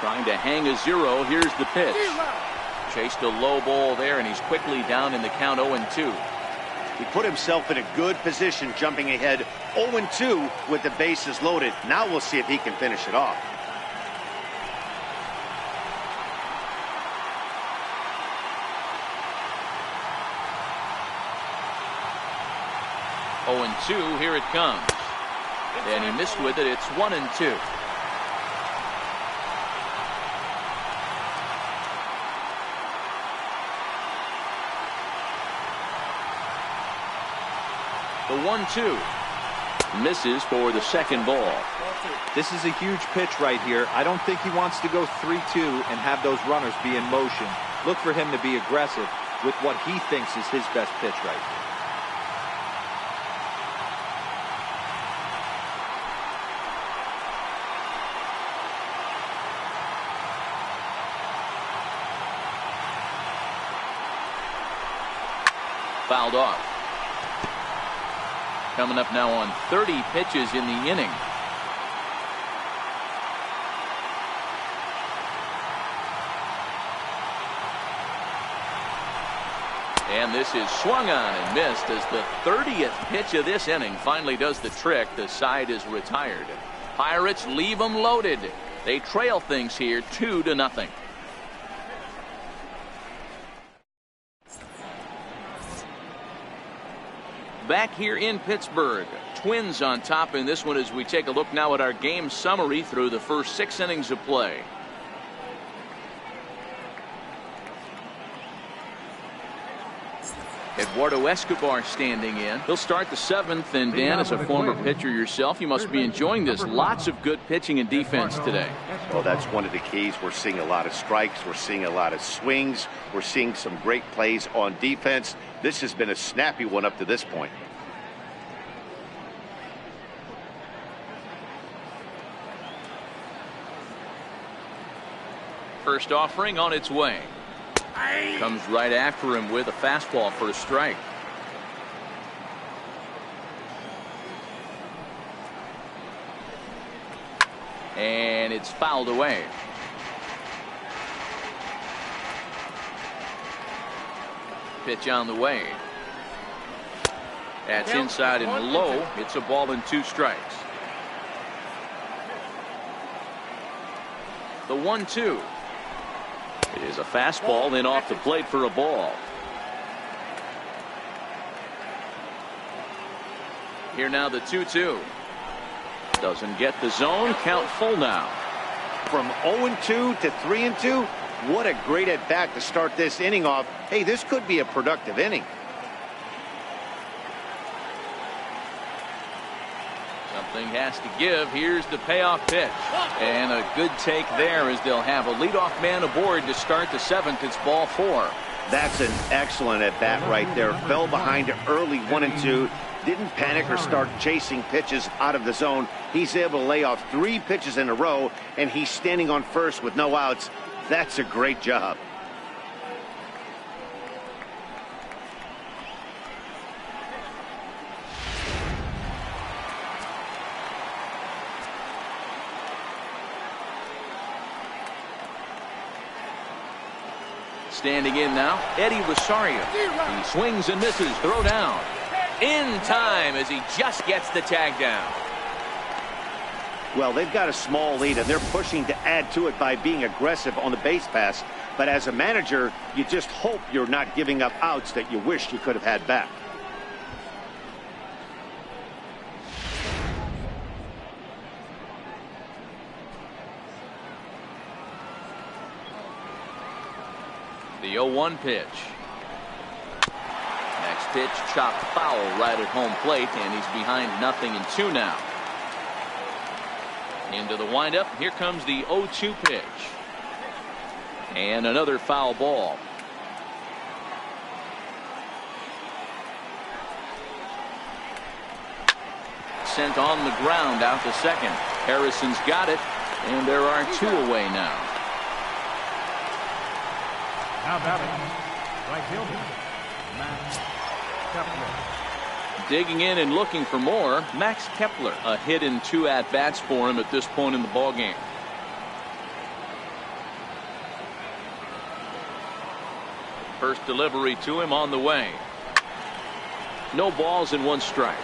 Trying to hang a 0. Here's the pitch. Chased a low ball there, and he's quickly down in the count 0-2. He put himself in a good position, jumping ahead 0-2 with the bases loaded. Now we'll see if he can finish it off. Oh, and 2, here it comes. And he missed with it. It's 1-2. The 1-2 misses for the second ball. This is a huge pitch right here. I don't think he wants to go 3-2 and have those runners be in motion. Look for him to be aggressive with what he thinks is his best pitch right here. Fouled off. Coming up now on 30 pitches in the inning. And this is swung on and missed as the 30th pitch of this inning finally does the trick. The side is retired. Pirates leave them loaded. They trail things here 2-0. Back here in Pittsburgh, Twins on top in this one as we take a look now at our game summary through the first 6 innings of play. Eduardo Escobar standing in. He'll start the 7th, and Dan, as a former pitcher yourself, you must be enjoying this. Lots of good pitching and defense today. Well, that's one of the keys. We're seeing a lot of strikes. We're seeing a lot of swings. We're seeing some great plays on defense. This has been a snappy one up to this point. First offering on its way. Comes right after him with a fastball for a strike. And it's fouled away. Pitch on the way. That's inside and low. It's a ball and 2 strikes. The 1-2. It is a fastball, then off the plate for a ball. Here now the 2-2. Doesn't get the zone. Count full now. From 0-2 to 3-2. What a great at bat to start this inning off. Hey, this could be a productive inning. Something has to give. Here's the payoff pitch. And a good take there as they'll have a leadoff man aboard to start the 7th. It's ball 4. That's an excellent at bat right there. Fell behind early 1-2. Didn't panic or start chasing pitches out of the zone. He's able to lay off 3 pitches in a row, and he's standing on first with no outs. That's a great job. Standing in now, Eddie Rosario. He swings and misses. Throw down. In time as he just gets the tag down. Well, they've got a small lead, and they're pushing to add to it by being aggressive on the base pass. But as a manager, you just hope you're not giving up outs that you wish you could have had back. The 0-1 pitch. Next pitch chopped foul right at home plate, and he's behind 0-2 now. Into the windup. Here comes the 0-2 pitch. And another foul ball. Sent on the ground out to second. Harrison's got it, and there are 2 away now. Now batting, Right fielder, Max Kepler. Digging in and looking for more, Max Kepler. A hit in 2 at-bats for him at this point in the ballgame. First delivery to him on the way. No balls and 1 strike.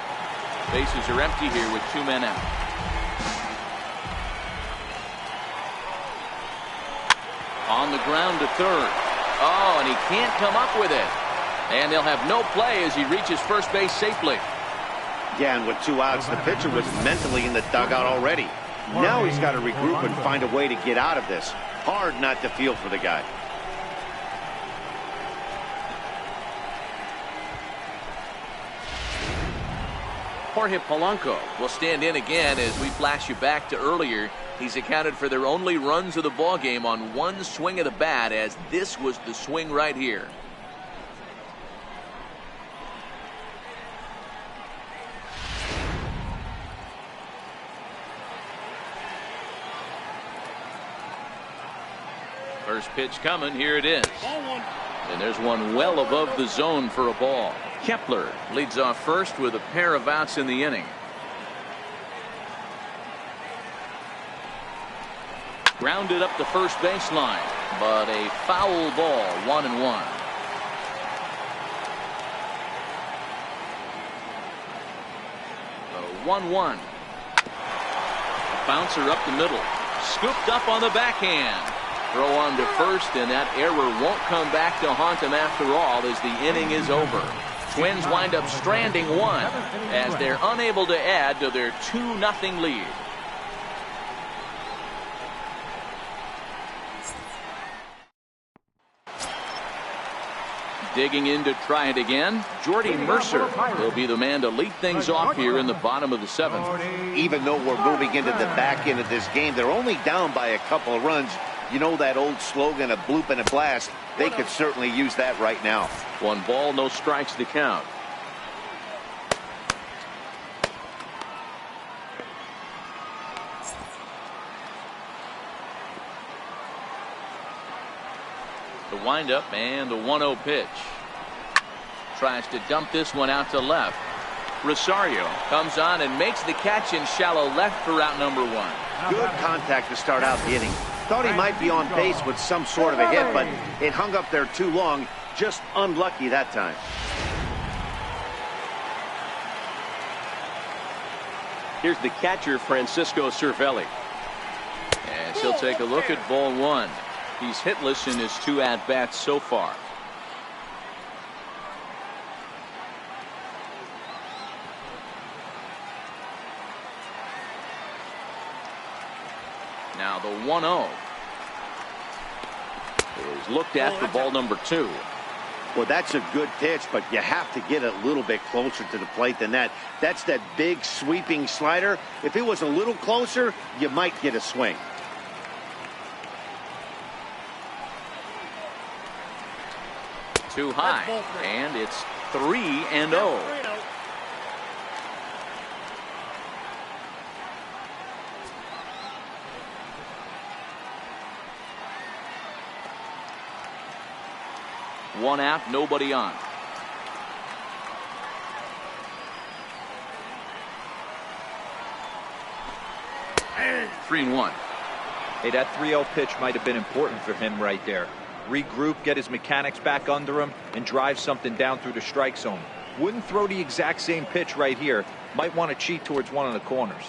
Bases are empty here with 2 men out. On the ground to third. Oh, and he can't come up with it. And they'll have no play as he reaches first base safely. Yeah, and with 2 outs, the pitcher was mentally in the dugout already. Now he's got to regroup and find a way to get out of this. Hard not to feel for the guy. Jorge Polanco will stand in again as we flash you back to earlier. He's accounted for their only runs of the ballgame on 1 swing of the bat, as this was the swing right here. First pitch coming. Here it is. And there's one well above the zone for a ball. Kepler leads off first with a pair of outs in the inning. Grounded up the first baseline, but a foul ball, 1-1. The 1-1. Bouncer up the middle. Scooped up on the backhand. Throw on to first, and that error won't come back to haunt them after all as the inning is over. Twins wind up stranding 1 as they're unable to add to their 2-0 lead. Digging in to try it again, Jordy Mercer will be the man to lead things off here in the bottom of the 7th. Even though we're moving into the back end of this game, they're only down by a couple of runs. You know that old slogan, a bloop and a blast? They could certainly use that right now. 1 ball, no strikes to count. The windup and the 1-0 pitch. Tries to dump this one out to left. Rosario comes on and makes the catch in shallow left for out number 1. Good contact to start out the inning. Thought he might be on pace with some sort of a hit, but it hung up there too long. Just unlucky that time. Here's the catcher, Francisco Cervelli. And he'll take a look at ball 1. He's hitless in his 2 at-bats so far. Now the 1-0 is looked at for ball number 2. Well, that's a good pitch, but you have to get a little bit closer to the plate than that. That's that big sweeping slider. If it was a little closer, you might get a swing. Too high, and it's 3-0. One out, nobody on. And 3-1. Hey, that 3-0 pitch might have been important for him right there. Regroup, get his mechanics back under him, and drive something down through the strike zone. Wouldn't throw the exact same pitch right here. Might want to cheat towards one of the corners.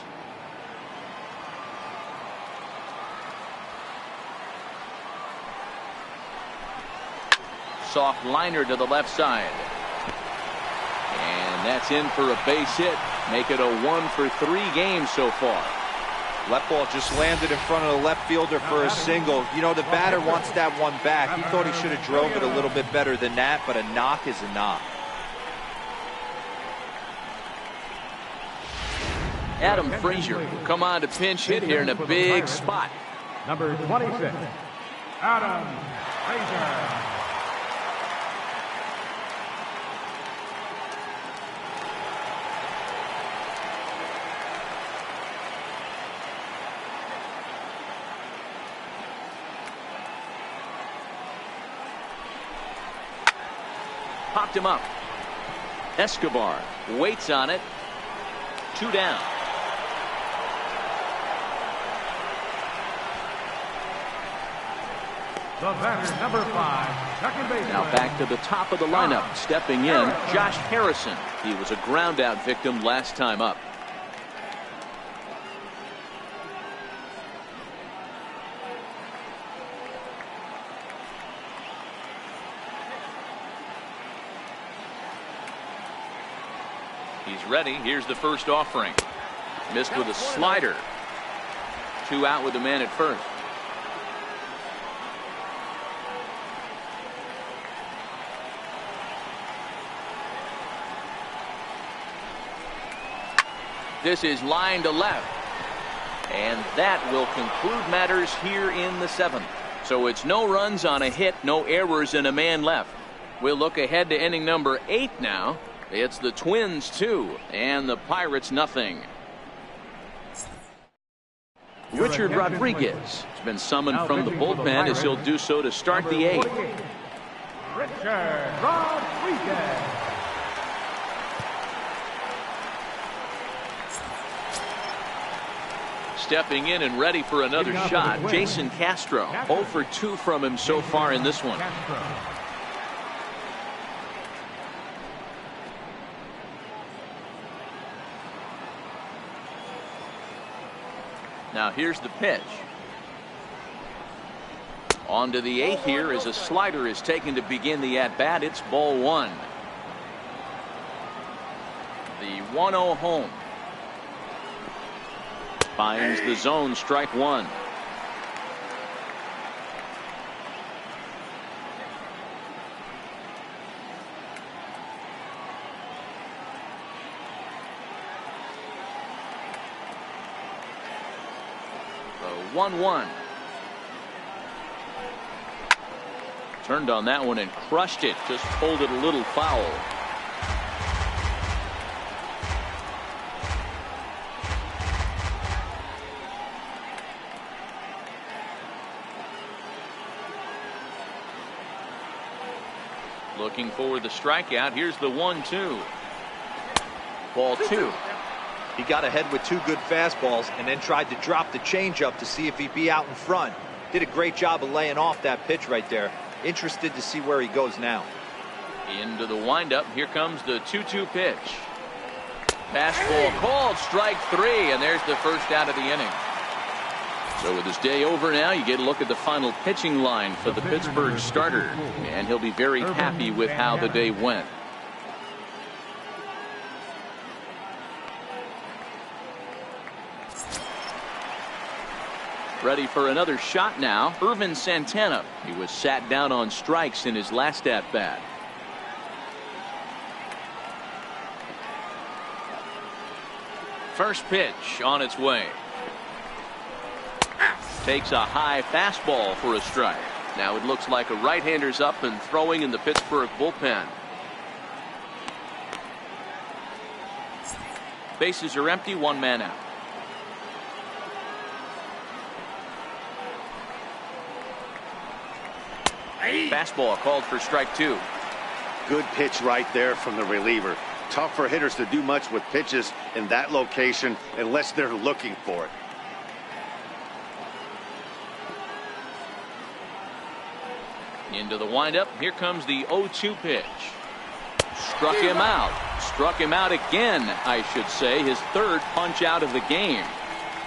Soft liner to the left side. And that's in for a base hit. Make it a 1-for-3 game so far. Left ball just landed in front of the left fielder for a single. You know, the batter wants that one back. He thought he should have drove it a little bit better than that, but a knock is a knock. Adam Frazier will come on to pinch hit here in a big spot. Number 26, Adam Frazier. Popped him up. Escobar waits on it. 2 down. The batter, number 5, second baseman. Now back to the top of the lineup. Stepping in, Josh Harrison. He was a ground out victim last time up. He's ready. Here's the first offering. Missed with a slider. 2 out with the man at first. This is line to left. And that will conclude matters here in the 7th. So it's no runs on a hit, no errors, and a man left. We'll look ahead to inning number 8 now. It's the Twins 2 and the Pirates nothing. Richard Rodriguez has been summoned from the bullpen as he'll do so to start the 8th. Richard Rodriguez. Stepping in and ready for another shot, Jason Castro. 0 for 2 from him so far in this one. Now here's the pitch. On to the 8th here as a slider is taken to begin the at-bat. It's ball 1. The 1-0 home. Finds the zone, strike 1. The 1-1. Turned on that one and crushed it. Just pulled it a little foul. Looking for the strikeout. Here's the 1-2. Ball 2. He got ahead with 2 good fastballs and then tried to drop the changeup to see if he'd be out in front. Did a great job of laying off that pitch right there. Interested to see where he goes now. Into the windup. Here comes the 2-2 pitch. Fastball called, strike 3, and there's the first out of the inning. So with his day over now, you get a look at the final pitching line for the Pittsburgh starter, and he'll be very happy with how the day went. Ready for another shot now. Irvin Santana. He was sat down on strikes in his last at-bat. First pitch on its way. Takes a high fastball for a strike. Now it looks like a right-hander's up and throwing in the Pittsburgh bullpen. Bases are empty, 1 man out. Fastball called for strike 2. Good pitch right there from the reliever. Tough for hitters to do much with pitches in that location unless they're looking for it. Into the windup. Here comes the 0-2 pitch. Struck him out. Struck him out again, I should say. His 3rd punch out of the game.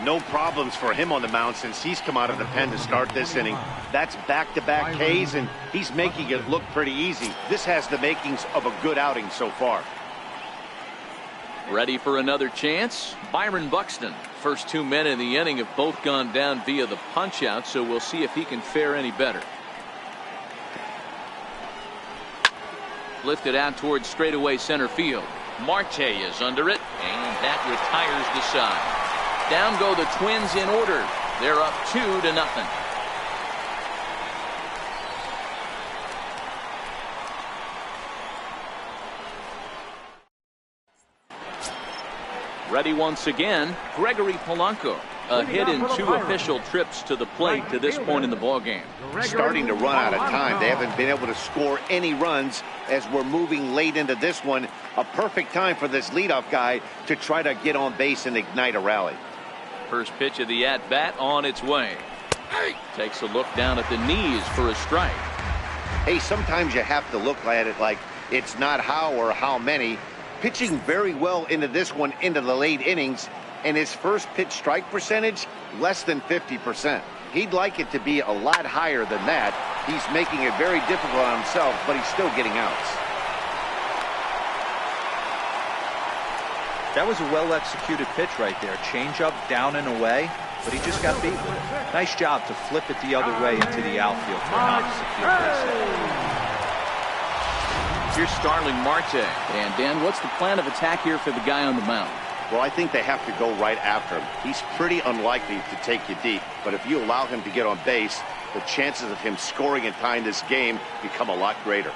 No problems for him on the mound since he's come out of the pen to start this inning. That's back-to-back Ks, and he's making it look pretty easy. This has the makings of a good outing so far. Ready for another chance? Byron Buxton. First 2 men in the inning have both gone down via the punch out, so we'll see if he can fare any better. Lifted out towards straightaway center field. Marte is under it, and that retires the side. Down go the Twins in order. They're up 2-0. Ready once again, Gregory Polanco. A hit in 2 official trips to the plate to this point in the ballgame. Starting to run out of time. They haven't been able to score any runs as we're moving late into this one. A perfect time for this leadoff guy to try to get on base and ignite a rally. First pitch of the at-bat on its way. Takes a look down at the knees for a strike. Hey, sometimes you have to look at it like it's not how or how many. Pitching very well into this one, into the late innings, and his first pitch strike percentage, less than 50%. He'd like it to be a lot higher than that. He's making it very difficult on himself, but he's still getting outs. That was a well-executed pitch right there. Change-up down and away, but he just got beat. Nice job to flip it the other way into the outfield for a non-secure base hit. Here's Starling Marte. And Dan, what's the plan of attack here for the guy on the mound? Well, I think they have to go right after him. He's pretty unlikely to take you deep, but if you allow him to get on base, the chances of him scoring and tying this game become a lot greater.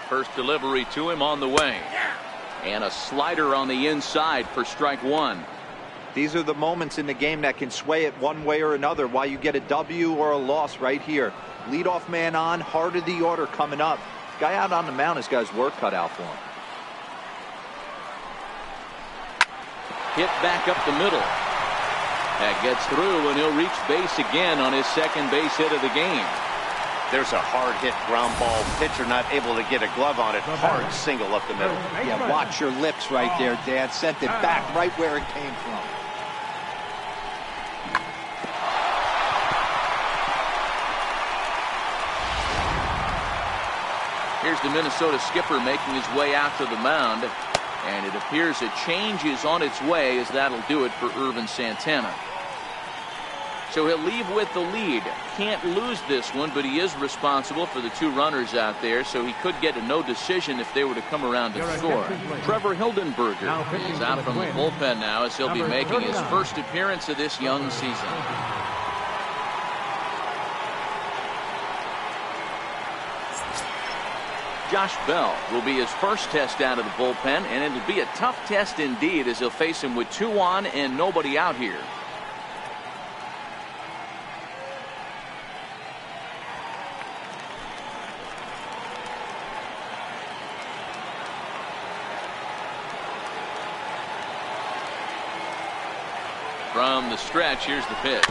First delivery to him on the way. And a slider on the inside for strike 1. These are the moments in the game that can sway it one way or another, why you get a W or a loss right here. Leadoff man on, heart of the order coming up. Guy out on the mound has got his work cut out for him. Hit back up the middle. That gets through, and he'll reach base again on his second base hit of the game. There's a hard hit ground ball. Pitcher not able to get a glove on it. Hard single up the middle. Yeah, watch your lips right there, Dan. Sent it back right where it came from. Here's the Minnesota skipper making his way out to the mound. And it appears a change is on its way, as that'll do it for Ervin Santana. So he'll leave with the lead. Can't lose this one, but he is responsible for the 2 runners out there, so he could get a no decision if they were to come around and score. Trevor Hildenberger is out from the bullpen now, as he'll be making his first appearance of this young season. Josh Bell will be his first test out of the bullpen, and it'll be a tough test indeed, as he'll face him with 2 on and nobody out here. From the stretch, here's the pitch.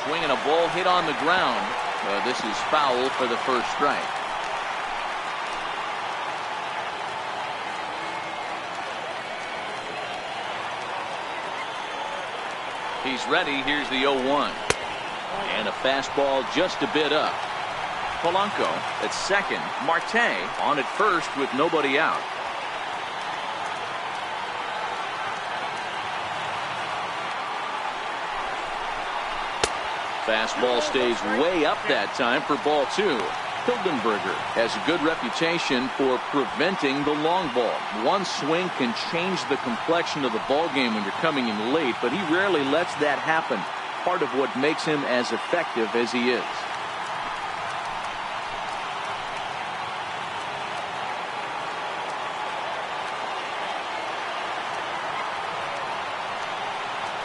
Swinging a ball hit on the ground. This is foul for the first strike. He's ready. Here's the 0-1. And a fastball just a bit up. Polanco at second. Marte on at first with nobody out. Fastball stays way up that time for ball 2. Hildenberger has a good reputation for preventing the long ball. One swing can change the complexion of the ball game when you're coming in late, but he rarely lets that happen. Part of what makes him as effective as he is.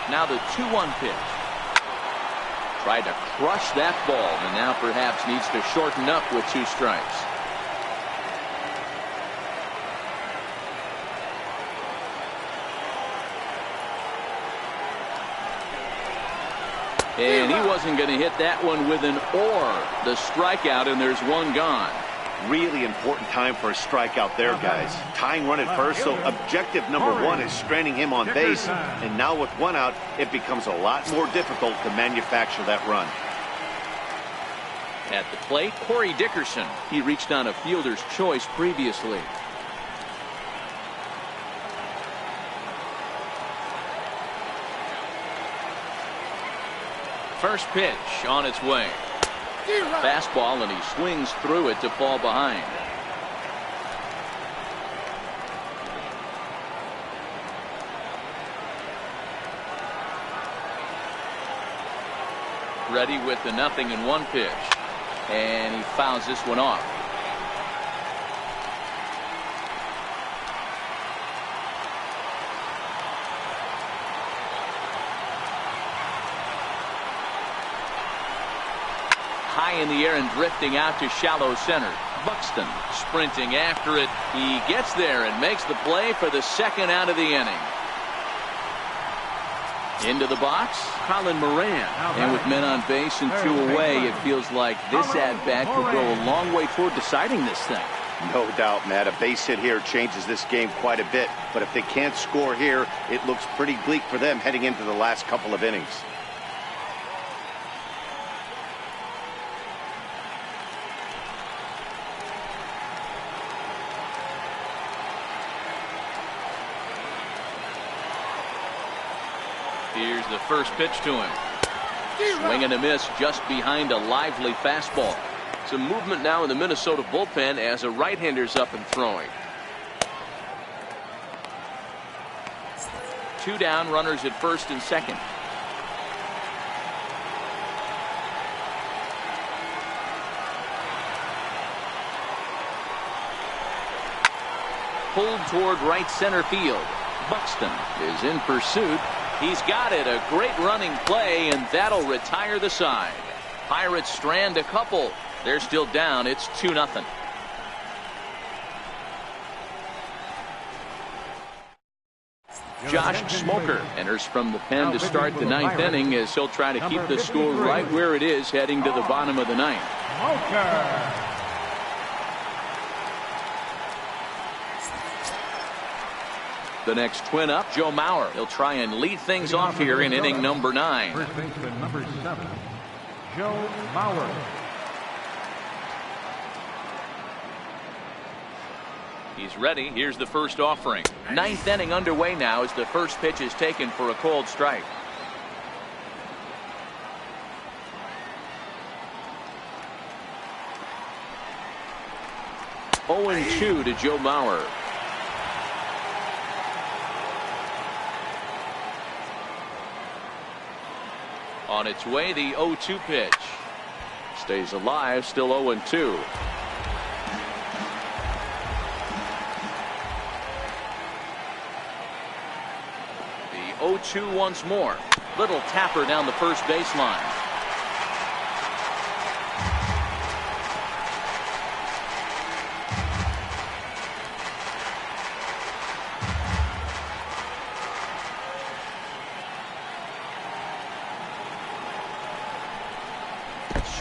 Now the 2-1 pitch. Tried to crush that ball, and now perhaps needs to shorten up with 2 strikes. And he wasn't going to hit that one with an or. The strikeout, and there's 1 gone. Really important time for a strikeout there, guys. Tying run at first, so objective number 1 is stranding him on base. And now with 1 out, it becomes a lot more difficult to manufacture that run. At the plate, Corey Dickerson. He reached on a fielder's choice previously. First pitch on its way. Fastball, and he swings through it to fall behind. Ready with the 0-1 pitch. And he fouls this one off. High in the air and drifting out to shallow center. Buxton sprinting after it. He gets there and makes the play for the second out of the inning. Into the box, Colin Moran. And with men on base and 2 away, it feels like this at-bat could go a long way toward deciding this thing. No doubt, Matt. A base hit here changes this game quite a bit. But if they can't score here, it looks pretty bleak for them heading into the last couple of innings. Here's the first pitch to him. Swing and a miss just behind a lively fastball. Some movement now in the Minnesota bullpen as a right-hander's up and throwing. 2 down, runners at first and second. Pulled toward right center field. Buxton is in pursuit. He's got it. A great running play, and that'll retire the side. Pirates strand a couple. They're still down. It's 2-0. Josh Smoker enters from the pen to start the 9th inning as he'll try to keep the score right where it is heading to the bottom of the 9th. The next twin up, Joe Mauer. He'll try and lead things off here in inning number 9. First baseman number 7, Joe Mauer. He's ready. Here's the first offering. 9th inning underway now as the first pitch is taken for a called strike. 0-2 to Joe Mauer. On its way, the 0-2 pitch. Stays alive, still 0-2. The 0-2 once more. Little tapper down the first baseline.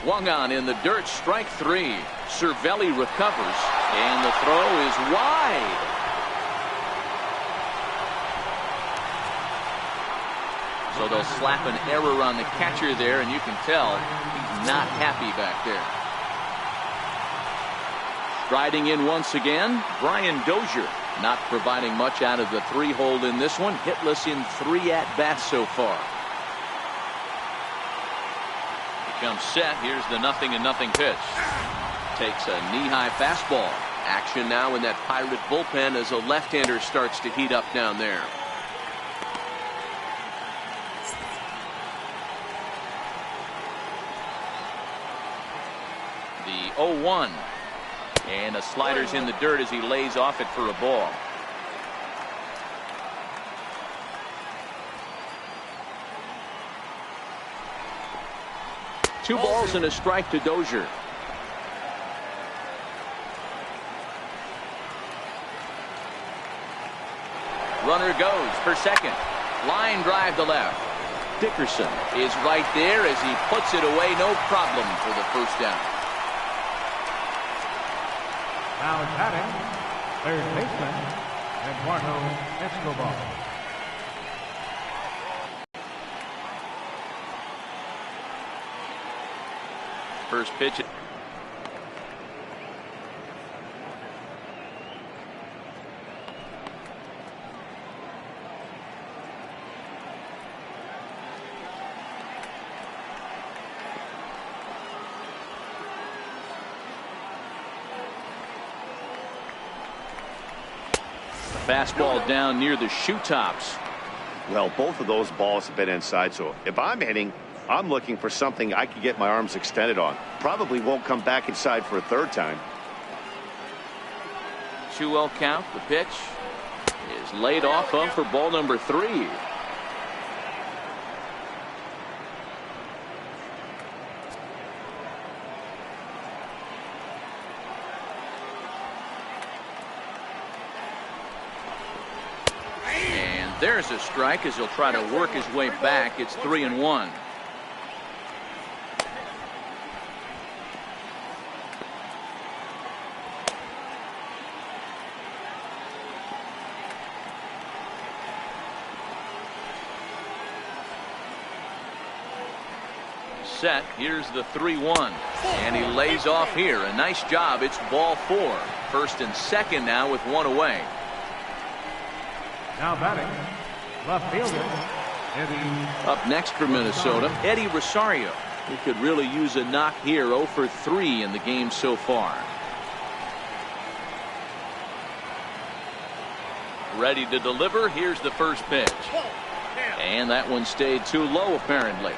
Swung on in the dirt, strike 3. Cervelli recovers, and the throw is wide. So they'll slap an error on the catcher there, and you can tell he's not happy back there. Striding in once again, Brian Dozier, not providing much out of the 3-hole in this one. Hitless in 3 at-bats so far. Comes set. Here's the 0-0 pitch. Takes a knee-high fastball. Action now in that Pirate bullpen as a left-hander starts to heat up down there. The 0-1. And a slider's in the dirt as he lays off it for a ball. Two balls and a strike to Dozier. Runner goes for second. Line drive to left. Dickerson is right there as he puts it away. No problem for the first down. Now batting, third baseman, Eduardo Escobar. First pitch. Fastball down near the shoe tops. Well, both of those balls have been inside, so if I'm hitting, I'm looking for something I can get my arms extended on. Probably won't come back inside for a third time. 2-0 count. The pitch is laid off of for ball number 3. And there's a strike as he'll try to work his way back. It's 3-1. Set. Here's the 3-1, and he lays off here. A nice job. It's ball 4. First and second now with 1 away. Now batting, left fielder, Eddie. Up next for Minnesota, Eddie Rosario. He could really use a knock here. 0 for 3 in the game so far. Ready to deliver. Here's the first pitch, and that one stayed too low apparently.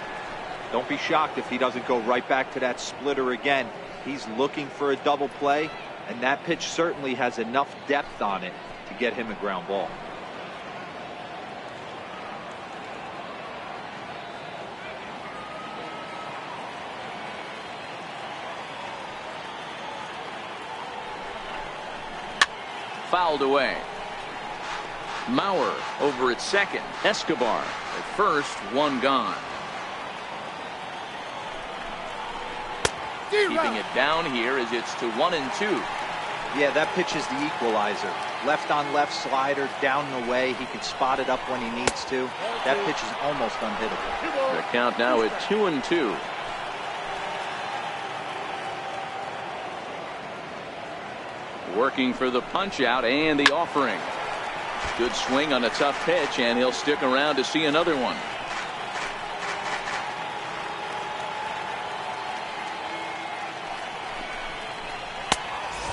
Don't be shocked if he doesn't go right back to that splitter again. He's looking for a double play, and that pitch certainly has enough depth on it to get him a ground ball. Fouled away. Mauer over at second. Escobar at first. 1 gone. Keeping it down here as it's to 1-2. Yeah, that pitch is the equalizer. Left on left slider, down and away. He can spot it up when he needs to. That pitch is almost unhittable. The count now at 2-2. Working for the punch out and the offering. Good swing on a tough pitch, and he'll stick around to see another one.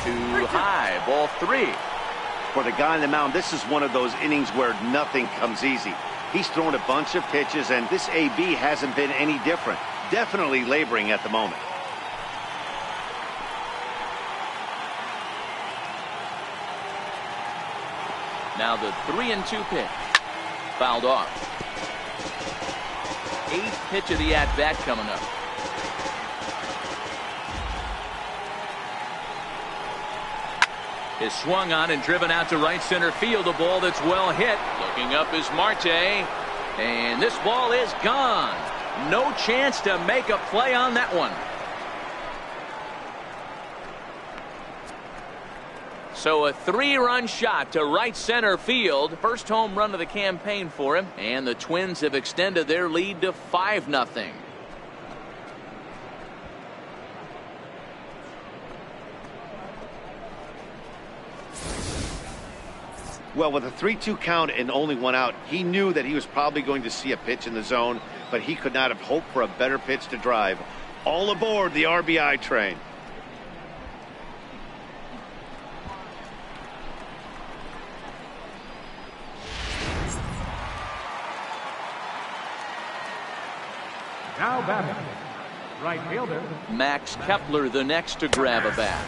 Too high. Ball 3. For the guy on the mound, this is one of those innings where nothing comes easy. He's thrown a bunch of pitches, and this AB hasn't been any different. Definitely laboring at the moment. Now the 3-2 pitch. Fouled off. 8th pitch of the at-bat coming up. Is swung on and driven out to right center field. A ball that's well hit. Looking up is Marte. And this ball is gone. No chance to make a play on that one. So a 3-run shot to right center field. First home run of the campaign for him. And the Twins have extended their lead to 5-0. Well, with a 3-2 count and only 1 out, he knew that he was probably going to see a pitch in the zone, but he could not have hoped for a better pitch to drive. All aboard the RBI train. Now batting, right fielder, Max Kepler the next to grab a bat,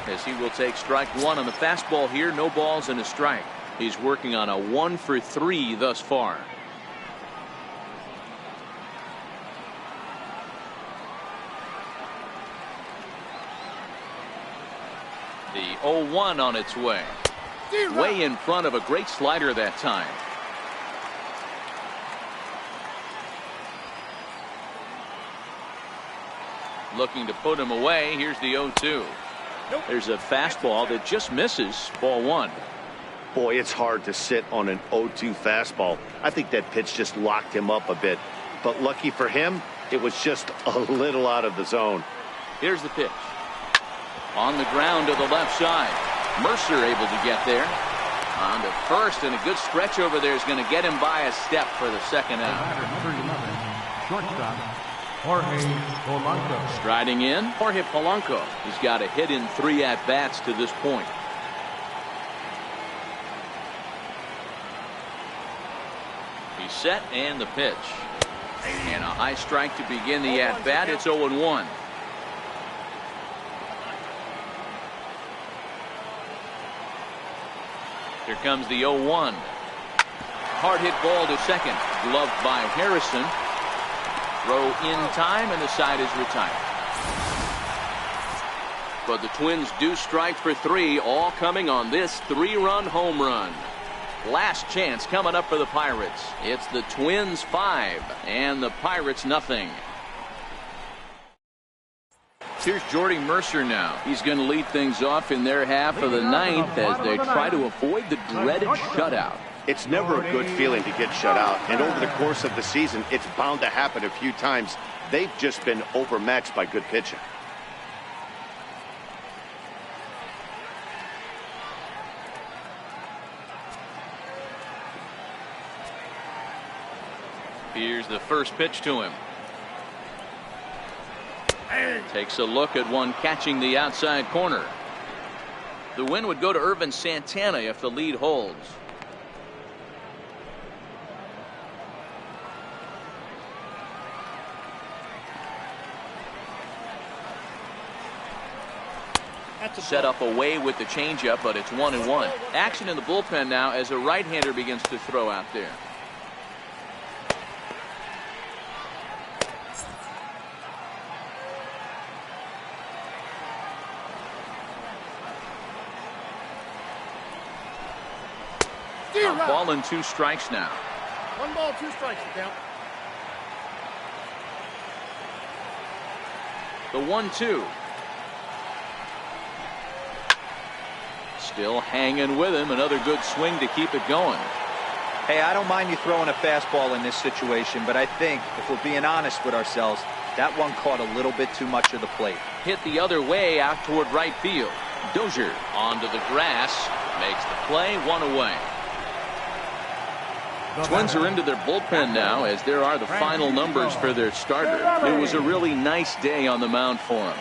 as he will take strike 1 on the fastball here. No balls and a strike. He's working on a 1 for 3 thus far. The 0-1 on its way. Way in front of a great slider that time. Looking to put him away. Here's the 0-2. There's a fastball that just misses. Ball 1. Boy, it's hard to sit on an 0-2 fastball. I think that pitch just locked him up a bit. But lucky for him, it was just a little out of the zone. Here's the pitch. On the ground to the left side. Mercer able to get there. On to first, and a good stretch over there is going to get him by a step for the second out. batter number 11, shortstop, Jorge Polanco. Striding in, Jorge Polanco. He's got a hit in 3 at-bats to this point. He's set, and the pitch. And a high strike to begin the at-bat. It's 0-1. Here comes the 0-1. Hard hit ball to second. Gloved by Harrison. Throw in time, and the side is retired. But the Twins do strike for 3, all coming on this 3-run home run. Last chance coming up for the Pirates. It's the Twins 5 and the Pirates nothing. Here's Jordy Mercer now. He's going to lead things off in their half of the 9th as they try to avoid the dreaded shutout. It's never a good feeling to get shut out, and over the course of the season, it's bound to happen a few times. They've just been overmatched by good pitching. Here's the first pitch to him. Takes a look at one catching the outside corner. The win would go to Irvin Santana if the lead holds. Set up away with the changeup, but it's 1-1. Action in the bullpen now as a right-hander begins to throw out there. Ball and 2 strikes now. 1 ball, 2 strikes to count. The 1-2. Still hanging with him. Another good swing to keep it going. Hey, I don't mind you throwing a fastball in this situation, but I think if we're being honest with ourselves, that one caught a little bit too much of the plate. Hit the other way out toward right field. Dozier onto the grass. Makes the play. 1 away. Twins are into their bullpen now as there are the final numbers for their starter. It was a really nice day on the mound for him.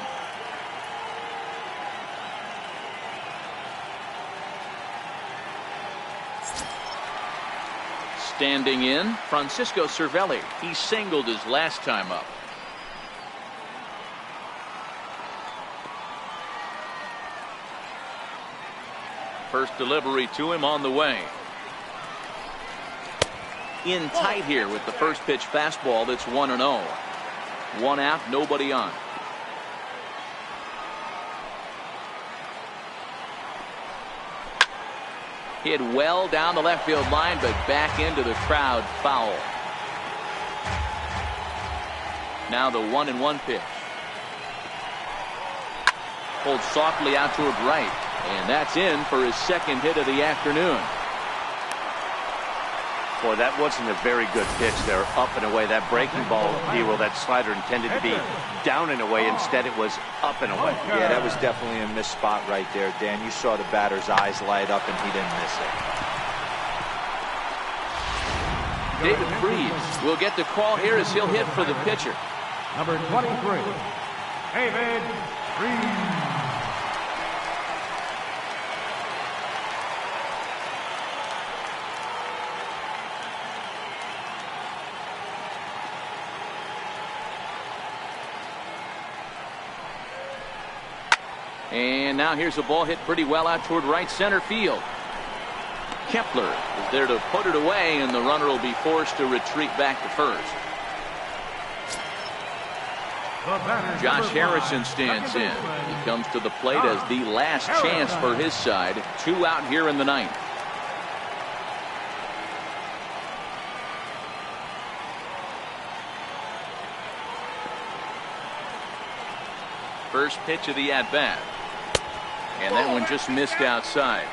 Standing in, Francisco Cervelli. He singled his last time up. First delivery to him on the way. In tight here with the first pitch fastball. That's 1-0. 1 out, nobody on. Hit well down the left field line, but back into the crowd, foul. Now the 1-1 pitch. Pulled softly out toward right, and that's in for his second hit of the afternoon. Boy, that wasn't a very good pitch there, up and away. That breaking ball, D-Will, that slider intended to be down and away. Instead, it was up and away. Yeah, that was definitely a missed spot right there, Dan. You saw the batter's eyes light up, and he didn't miss it. David Freese will get the call here as he'll hit for the pitcher. Number 23, David Freese. And now here's a ball hit pretty well out toward right center field. Kepler is there to put it away, and the runner will be forced to retreat back to first. Josh Harrison stands in. He comes to the plate as the last chance for his side. 2 out here in the 9th. First pitch of the at-bat. And that one just missed outside.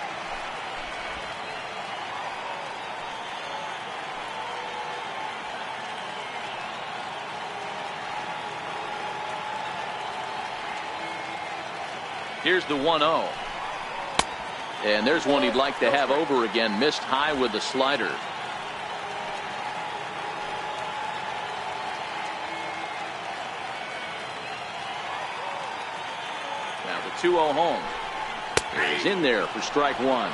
Here's the 1-0. And there's one he'd like to have over again. Missed high with the slider. Now the 2-0 home. He's in there for strike 1.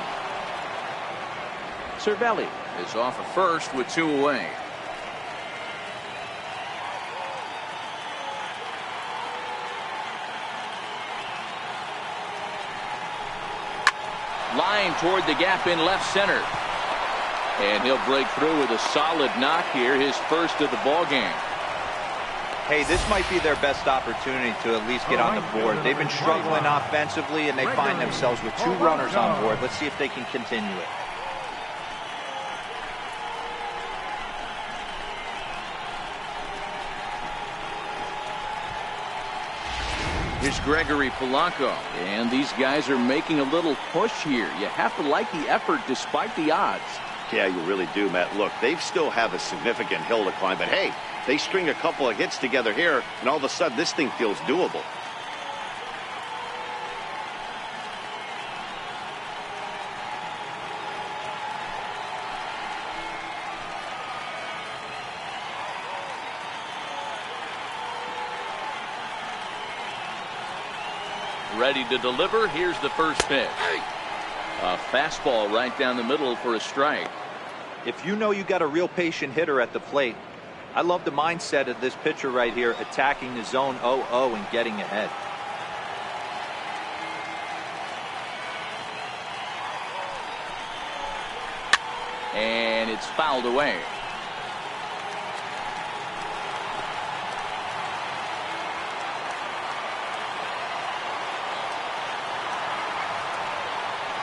Cervelli is off at first with 2 away. Line toward the gap in left center. And he'll break through with a solid knock here, his first of the ball game. Hey, this might be their best opportunity to at least get on the board. They've been struggling offensively, and they find themselves with 2 runners on board. Let's see if they can continue it. Here's Gregory Polanco, and these guys are making a little push here. You have to like the effort despite the odds. Yeah, you really do, Matt. Look, they still have a significant hill to climb, but hey, they string a couple of hits together here, and all of a sudden this thing feels doable. Ready to deliver. Here's the first pitch. A fastball right down the middle for a strike. If you know you got a real patient hitter at the plate, I love the mindset of this pitcher right here, attacking the zone 0-0 and getting ahead. And it's fouled away.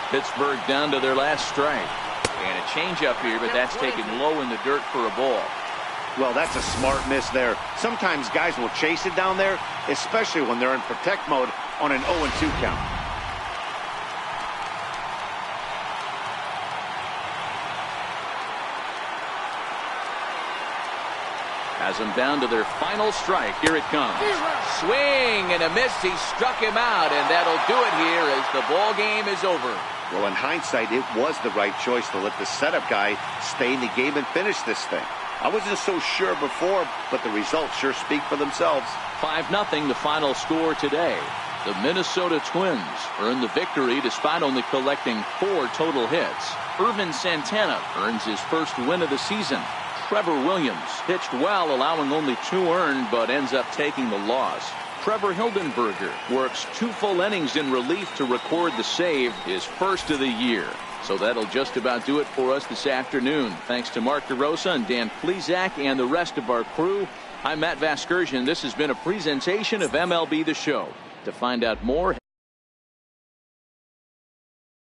Pittsburgh down to their last strike. And a changeup here, but that's taken low in the dirt for a ball. Well, that's a smart miss there. Sometimes guys will chase it down there, especially when they're in protect mode on an 0-2 count. Has them down to their final strike. Here it comes. Swing and a miss. He struck him out, and that'll do it here as the ball game is over. Well, in hindsight, it was the right choice to let the setup guy stay in the game and finish this thing. I wasn't so sure before, but the results sure speak for themselves. 5-0 the final score today. The Minnesota Twins earn the victory despite only collecting 4 total hits. Irvin Santana earns his first win of the season. Trevor Williams pitched well, allowing only 2 earned, but ends up taking the loss. Trevor Hildenberger works 2 full innings in relief to record the save, his first of the year. So that'll just about do it for us this afternoon. Thanks to Mark DeRosa and Dan Plesac and the rest of our crew. I'm Matt Vasgersian. This has been a presentation of MLB The Show. To find out more,